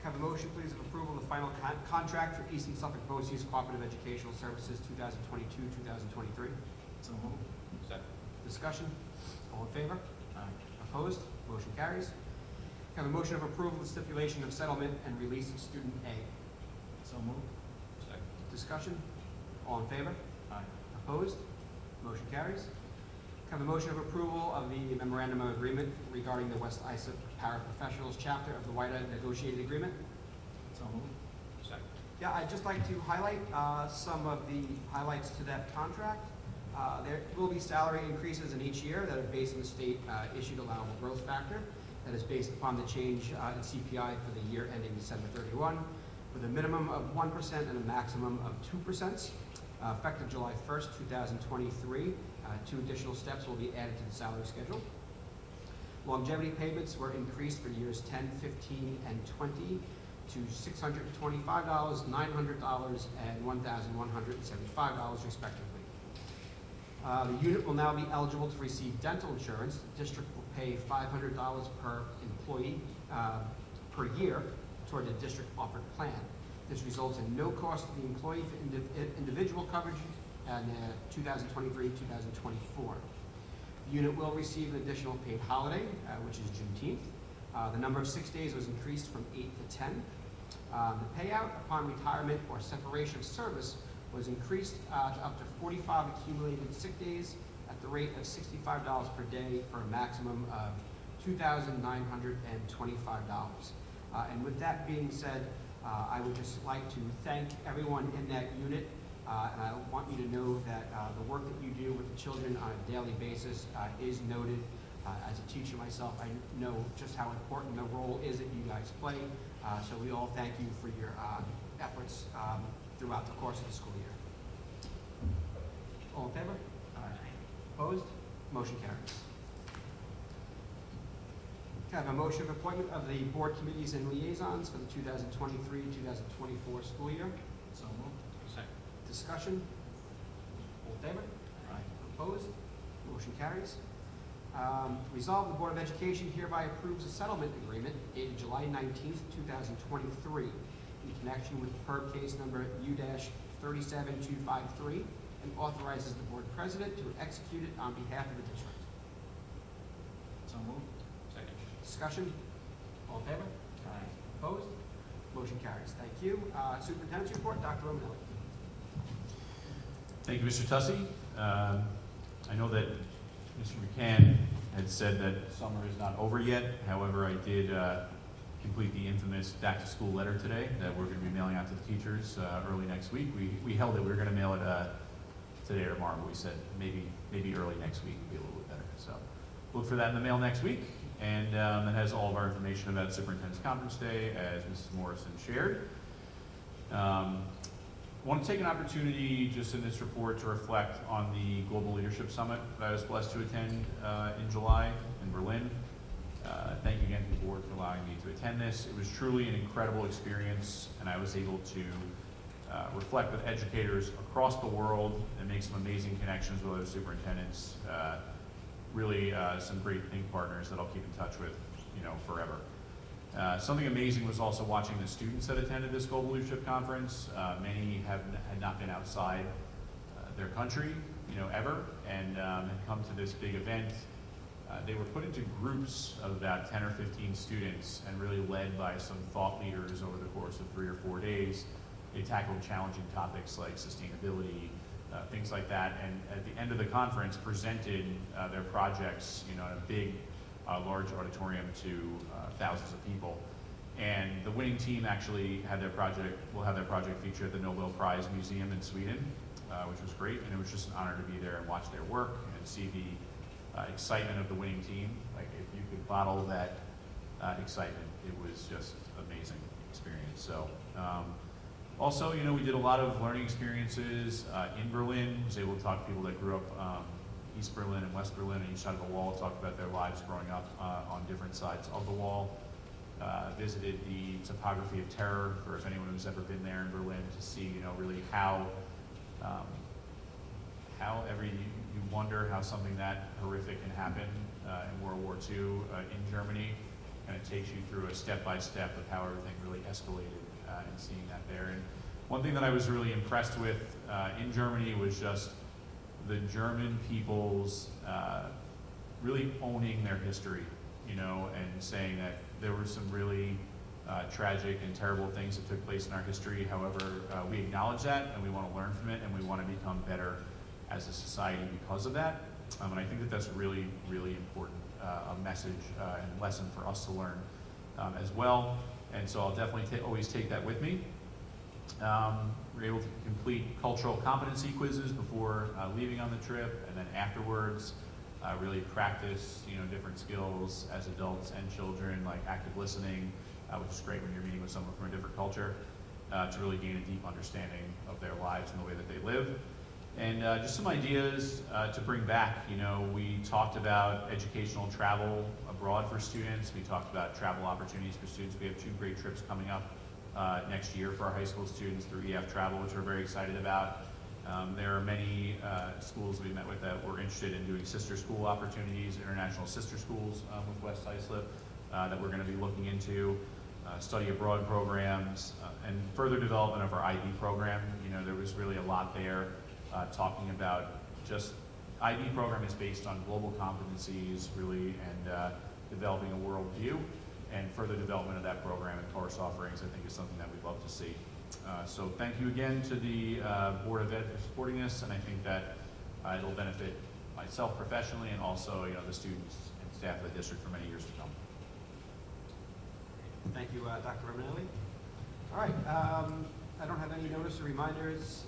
Have a motion, please, of approval of the final contract for Eastern Suffolk BOCES Cooperative Educational Services 2022-2023. So moved. Second. Discussion? All in favor? Aye. Opposed? Motion carries. Have a motion of approval of stipulation of settlement and release of student A. So moved. Second. Discussion? All in favor? Aye. Opposed? Motion carries. Have a motion of approval of the memorandum of agreement regarding the West ISA Paraprofessionals chapter of the WIDA negotiated agreement. So moved. Second. Yeah, I'd just like to highlight some of the highlights to that contract. There will be salary increases in each year that are based on the state issued allowable growth factor that is based upon the change in CPI for the year ending December 31, with a minimum of 1% and a maximum of 2%. Effective July 1st, 2023, 2 additional steps will be added to the salary schedule. Longevity payments were increased for years 10, 15, and 20 to $625, $900, and $1,175 respectively. The unit will now be eligible to receive dental insurance. The district will pay $500 per employee per year toward the district offered plan. This results in no cost to the employee for individual coverage in 2023-2024. The unit will receive an additional paid holiday, which is Juneteenth. The number of 6 days was increased from 8 to 10. The payout upon retirement or separation of service was increased to up to 45 accumulated sick days at the rate of $65 per day for a maximum of $2,925. And with that being said, I would just like to thank everyone in that unit, and I want you to know that the work that you do with the children on a daily basis is noted. As a teacher myself, I know just how important the role is that you guys play, so we all thank you for your efforts throughout the course of the school year. All in favor? Aye. Opposed? Motion carries. Can I have a motion of appointment of the board committees and liaisons for the 2023-2024 school year? So moved. Second. Discussion? All in favor? Aye. Opposed? Motion carries. Resolve the Board of Education hereby approves a settlement agreement dated July 19th, 2023 in connection with PERB case number U-37253 and authorizes the board president to execute it on behalf of the district. So moved. Second. Discussion? All in favor? Aye. Opposed? Motion carries. Thank you. Superintendent's report, Dr. Romanelli. Thank you, Mr. Tussey. I know that Mr. McCann had said that summer is not over yet. However, I did complete the infamous back-to-school letter today that we're going to be mailing out to the teachers early next week. We held it. We were going to mail it today or tomorrow, but we said maybe early next week would be a little bit better. So look for that in the mail next week. And that has all of our information about Superintendent's Conference Day, as Mrs. Morrison shared. I want to take an opportunity just in this report to reflect on the Global Leadership Summit that I was blessed to attend in July in Berlin. Thank you again to the board for allowing me to attend this. It was truly an incredible experience, and I was able to reflect with educators across the world and make some amazing connections with other superintendents. Really some great think partners that I'll keep in touch with, forever. Something amazing was also watching the students that attended this Global Leadership Conference. Many had not been outside their country, ever, and had come to this big event. They were put into groups of about 10 or 15 students and really led by some thought leaders over the course of 3 or 4 days. They tackled challenging topics like sustainability, things like that, and at the end of the conference presented their projects, in a big, large auditorium to thousands of people. And the winning team actually will have their project featured at the Nobel Prize Museum in Sweden, which was great, and it was just an honor to be there and watch their work and see the excitement of the winning team. Like, if you could bottle that excitement, it was just amazing experience. So. Also, we did a lot of learning experiences in Berlin. I was able to talk to people that grew up East Berlin and West Berlin on each side of the wall, talked about their lives growing up on different sides of the wall. Visited the topography of terror, for if anyone who's ever been there in Berlin, to see, really how you wonder how something that horrific can happen in World War II in Germany, and it takes you through a step-by-step of how everything really escalated. And seeing that there. And one thing that I was really impressed with in Germany was just the German people's really owning their history, and saying that there were some really tragic and terrible things that took place in our history. However, we acknowledge that and we want to learn from it, and we want to become better as a society because of that. And I think that that's really, really important, a message and lesson for us to learn as well. And so I'll definitely always take that with me. We're able to complete cultural competency quizzes before leaving on the trip, and then afterwards, really practice, different skills as adults and children, like active listening, which is great when you're meeting with someone from a different culture, to really gain a deep understanding of their lives and the way that they live. And just some ideas to bring back. We talked about educational travel abroad for students. We talked about travel opportunities for students. We have 2 great trips coming up next year for our high school students through EF Travel, which we're very excited about. There are many schools we met with that were interested in doing sister school opportunities, international sister schools with West Islip that we're going to be looking into. Study abroad programs and further development of our IB program. There was really a lot there. Talking about just IB program is based on global competencies, really, and developing a worldview, and further development of that program and course offerings, I think, is something that we'd love to see. So thank you again to the Board of Ed for supporting this, and I think that it'll benefit myself professionally and also, the students and staff of the district for many years to come. Thank you, Dr. Romanelli. All right, I don't have any notice or reminders.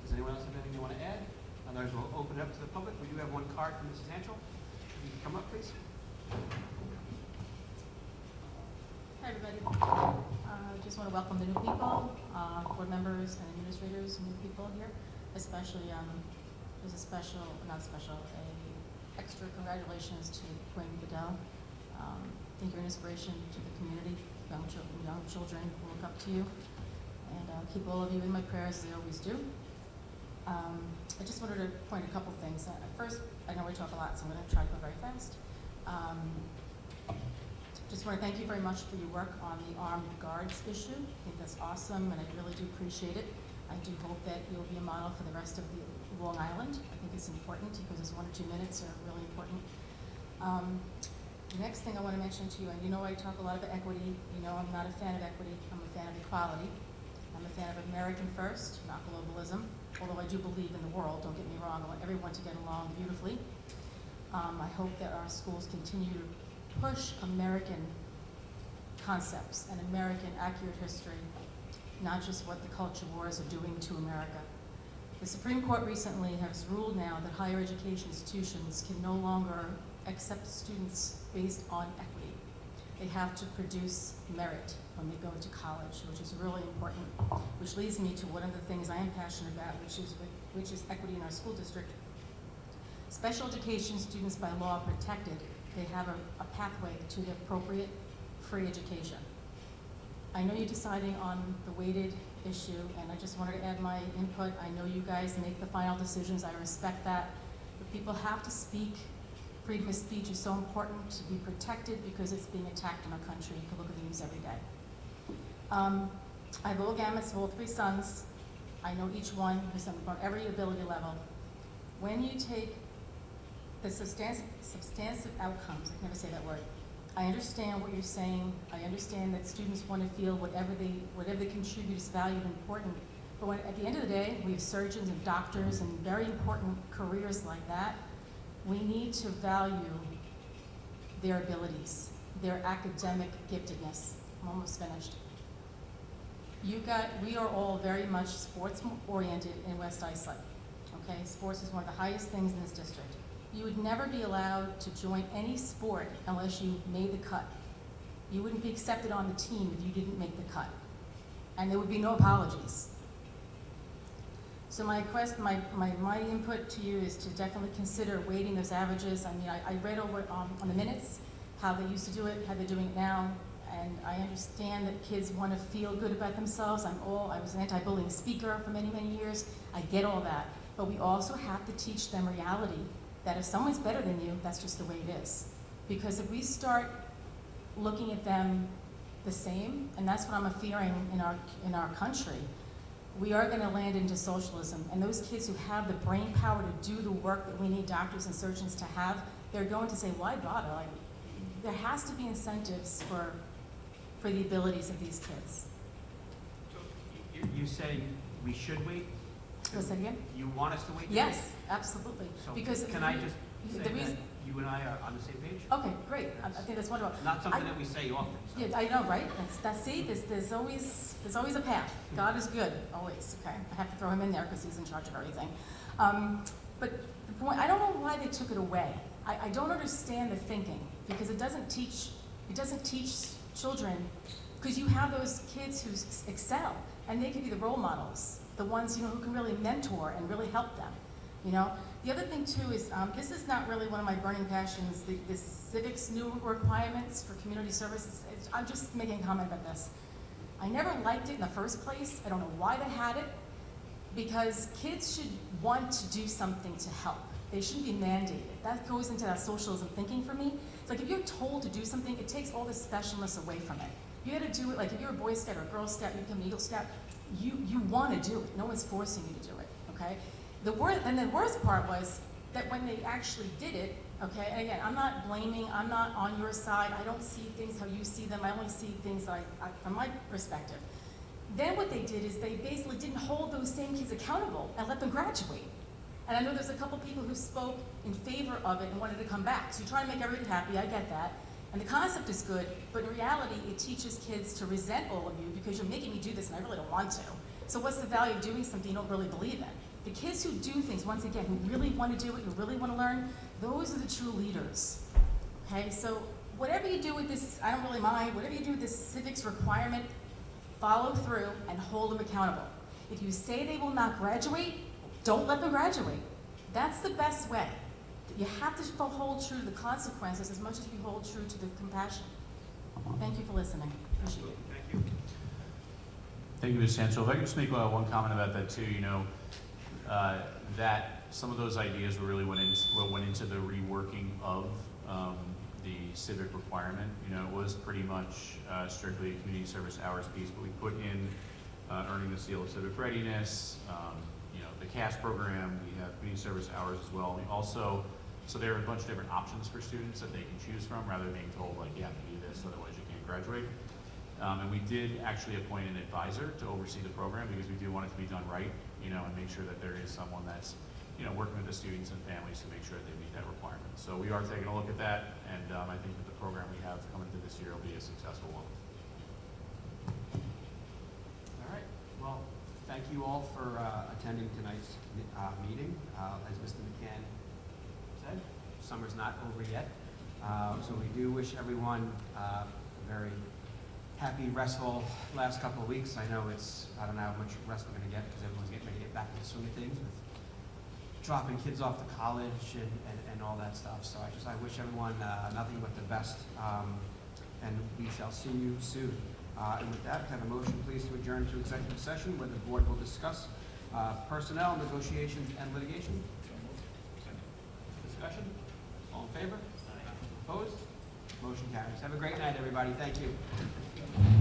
Does anyone else have anything they want to add? Otherwise, we'll open it up to the public. We do have one card from Mrs. Hanchel. You can come up, please. Hi, everybody. Just want to welcome the new people, board members and administrators, new people here. Especially, there's extra congratulations to Quinn Goodell. I think you're an inspiration to the community, young children who look up to you. And keep all of you in my prayers, as they always do. I just wanted to point a couple things. First, I know we talk a lot, so I'm going to try to go very fast. Just want to thank you very much for your work on the armed guards issue. I think that's awesome, and I really do appreciate it. I do hope that you'll be a model for the rest of the Long Island. I think it's important because those 1 or 2 minutes are really important. The next thing I want to mention to you, and I talk a lot about equity. I'm not a fan of equity. I'm a fan of equality. I'm a fan of American first, not globalism. Although I do believe in the world, don't get me wrong, I want everyone to get along beautifully. I hope that our schools continue to push American concepts and American accurate history, not just what the culture wars are doing to America. The Supreme Court recently has ruled now that higher education institutions can no longer accept students based on equity. They have to produce merit when they go to college, which is really important, which leads me to one of the things I am passionate about, which is equity in our school district. Special education students by law are protected. They have a pathway to the appropriate free education. I know you're deciding on the weighted issue, and I just wanted to add my input. I know you guys make the final decisions. I respect that. But people have to speak. Freedom of speech is so important to be protected because it's being attacked in our country. You can look at the news every day. I have little gamuts of all 3 sons. I know each one who's on every ability level. When you take the substantive outcomes, I can never say that word, I understand what you're saying. I understand that students want to feel whatever they contribute is valued and important. But when, at the end of the day, we have surgeons and doctors and very important careers like that. We need to value their abilities, their academic giftedness. I'm almost finished. We are all very much sports oriented in West Islip. Okay, sports is one of the highest things in this district. You would never be allowed to join any sport unless you made the cut. You wouldn't be accepted on the team if you didn't make the cut. And there would be no apologies. So my input to you is to definitely consider weighting those averages. I mean, I read over on the minutes how they used to do it, how they're doing it now, and I understand that kids want to feel good about themselves. I was an anti-bullying speaker for many, many years. I get all that. But we also have to teach them reality, that if someone's better than you, that's just the way it is. Because if we start looking at them the same, and that's what I'm fearing in our country, we are going to land into socialism. And those kids who have the brain power to do the work that we need doctors and surgeons to have, they're going to say, why bother? Like, there has to be incentives for the abilities of these kids. So you say we should wait? Go say it again? You want us to wait? Yes, absolutely. So Because can I just say the that reason- you and I are on the same page? Okay, great. I think that's wonderful. Not something that we say often. So. Yeah, I know, right? See, there's always a path. God is good, always, okay? I have to throw him in there because he's in charge of everything. But the point, I don't know why they took it away. I don't understand the thinking because it doesn't teach children, because you have those kids who excel and they can be the role models, the ones, who can really mentor and really help them, The other thing too is, this is not really one of my burning passions, the civics new requirements for community services. I'm just making a comment about this. I never liked it in the first place. I don't know why they had it, because kids should want to do something to help. They shouldn't be mandated. That goes into that socialism thinking for me. It's like if you're told to do something, it takes all the specialness away from it. You got to do it, like if you're a Boy Scout or a Girl Scout, you become an Eagle Scout, you want to do it. No one's forcing you to do it, okay? The worst part was that when they actually did it, okay, and again, I'm not blaming, I'm not on your side, I don't see things how you see them, I only see things from my perspective. Then what they did is they basically didn't hold those same kids accountable and let them graduate. And I know there's a couple people who spoke in favor of it and wanted to come back. So you try to make everybody happy, I get that. And the concept is good, but in reality, it teaches kids to resent all of you because you're making me do this and I really don't want to. So what's the value of doing something you don't really believe in? The kids who do things, once again, who really want to do it, who really want to learn, those are the true leaders. Okay, so whatever you do with this, I don't really mind, whatever you do with this civics requirement, follow through and hold them accountable. If you say they will not graduate, don't let them graduate. That's the best way. You have to hold true to the consequences as much as we hold true to the compassion. Thank you for listening. Appreciate it. Thank you. Thank you, Ms. Sancho. If I could just make one comment about that too, that some of those ideas really went into the reworking of the civic requirement. It was pretty much strictly a community service hours piece, but we put in earning the seal of civic readiness, the CAS program, we have community service hours as well. We also, so there are a bunch of different options for students that they can choose from rather than being told like, you have to do this, otherwise you can't graduate. And we did actually appoint an advisor to oversee the program because we do want it to be done right, and make sure that there is someone that's, working with the students and families to make sure that they meet that requirement. So we are taking a look at that, and I think that the program we have coming into this year will be a successful one. All right, well, thank you all for attending tonight's meeting. As Mr. McCann said, summer's not over yet, so we do wish everyone a very happy, restful last couple of weeks. I know I don't know how much rest we're gonna get because everyone's getting ready to get back into the swing of things with dropping kids off to college and all that stuff. So I wish everyone nothing but the best, and we shall see you soon. And with that, can I have a motion, please, to adjourn to executive session where the board will discuss personnel, negotiations, and litigation? Discussion? All in favor? Opposed? Motion carries. Have a great night, everybody. Thank you.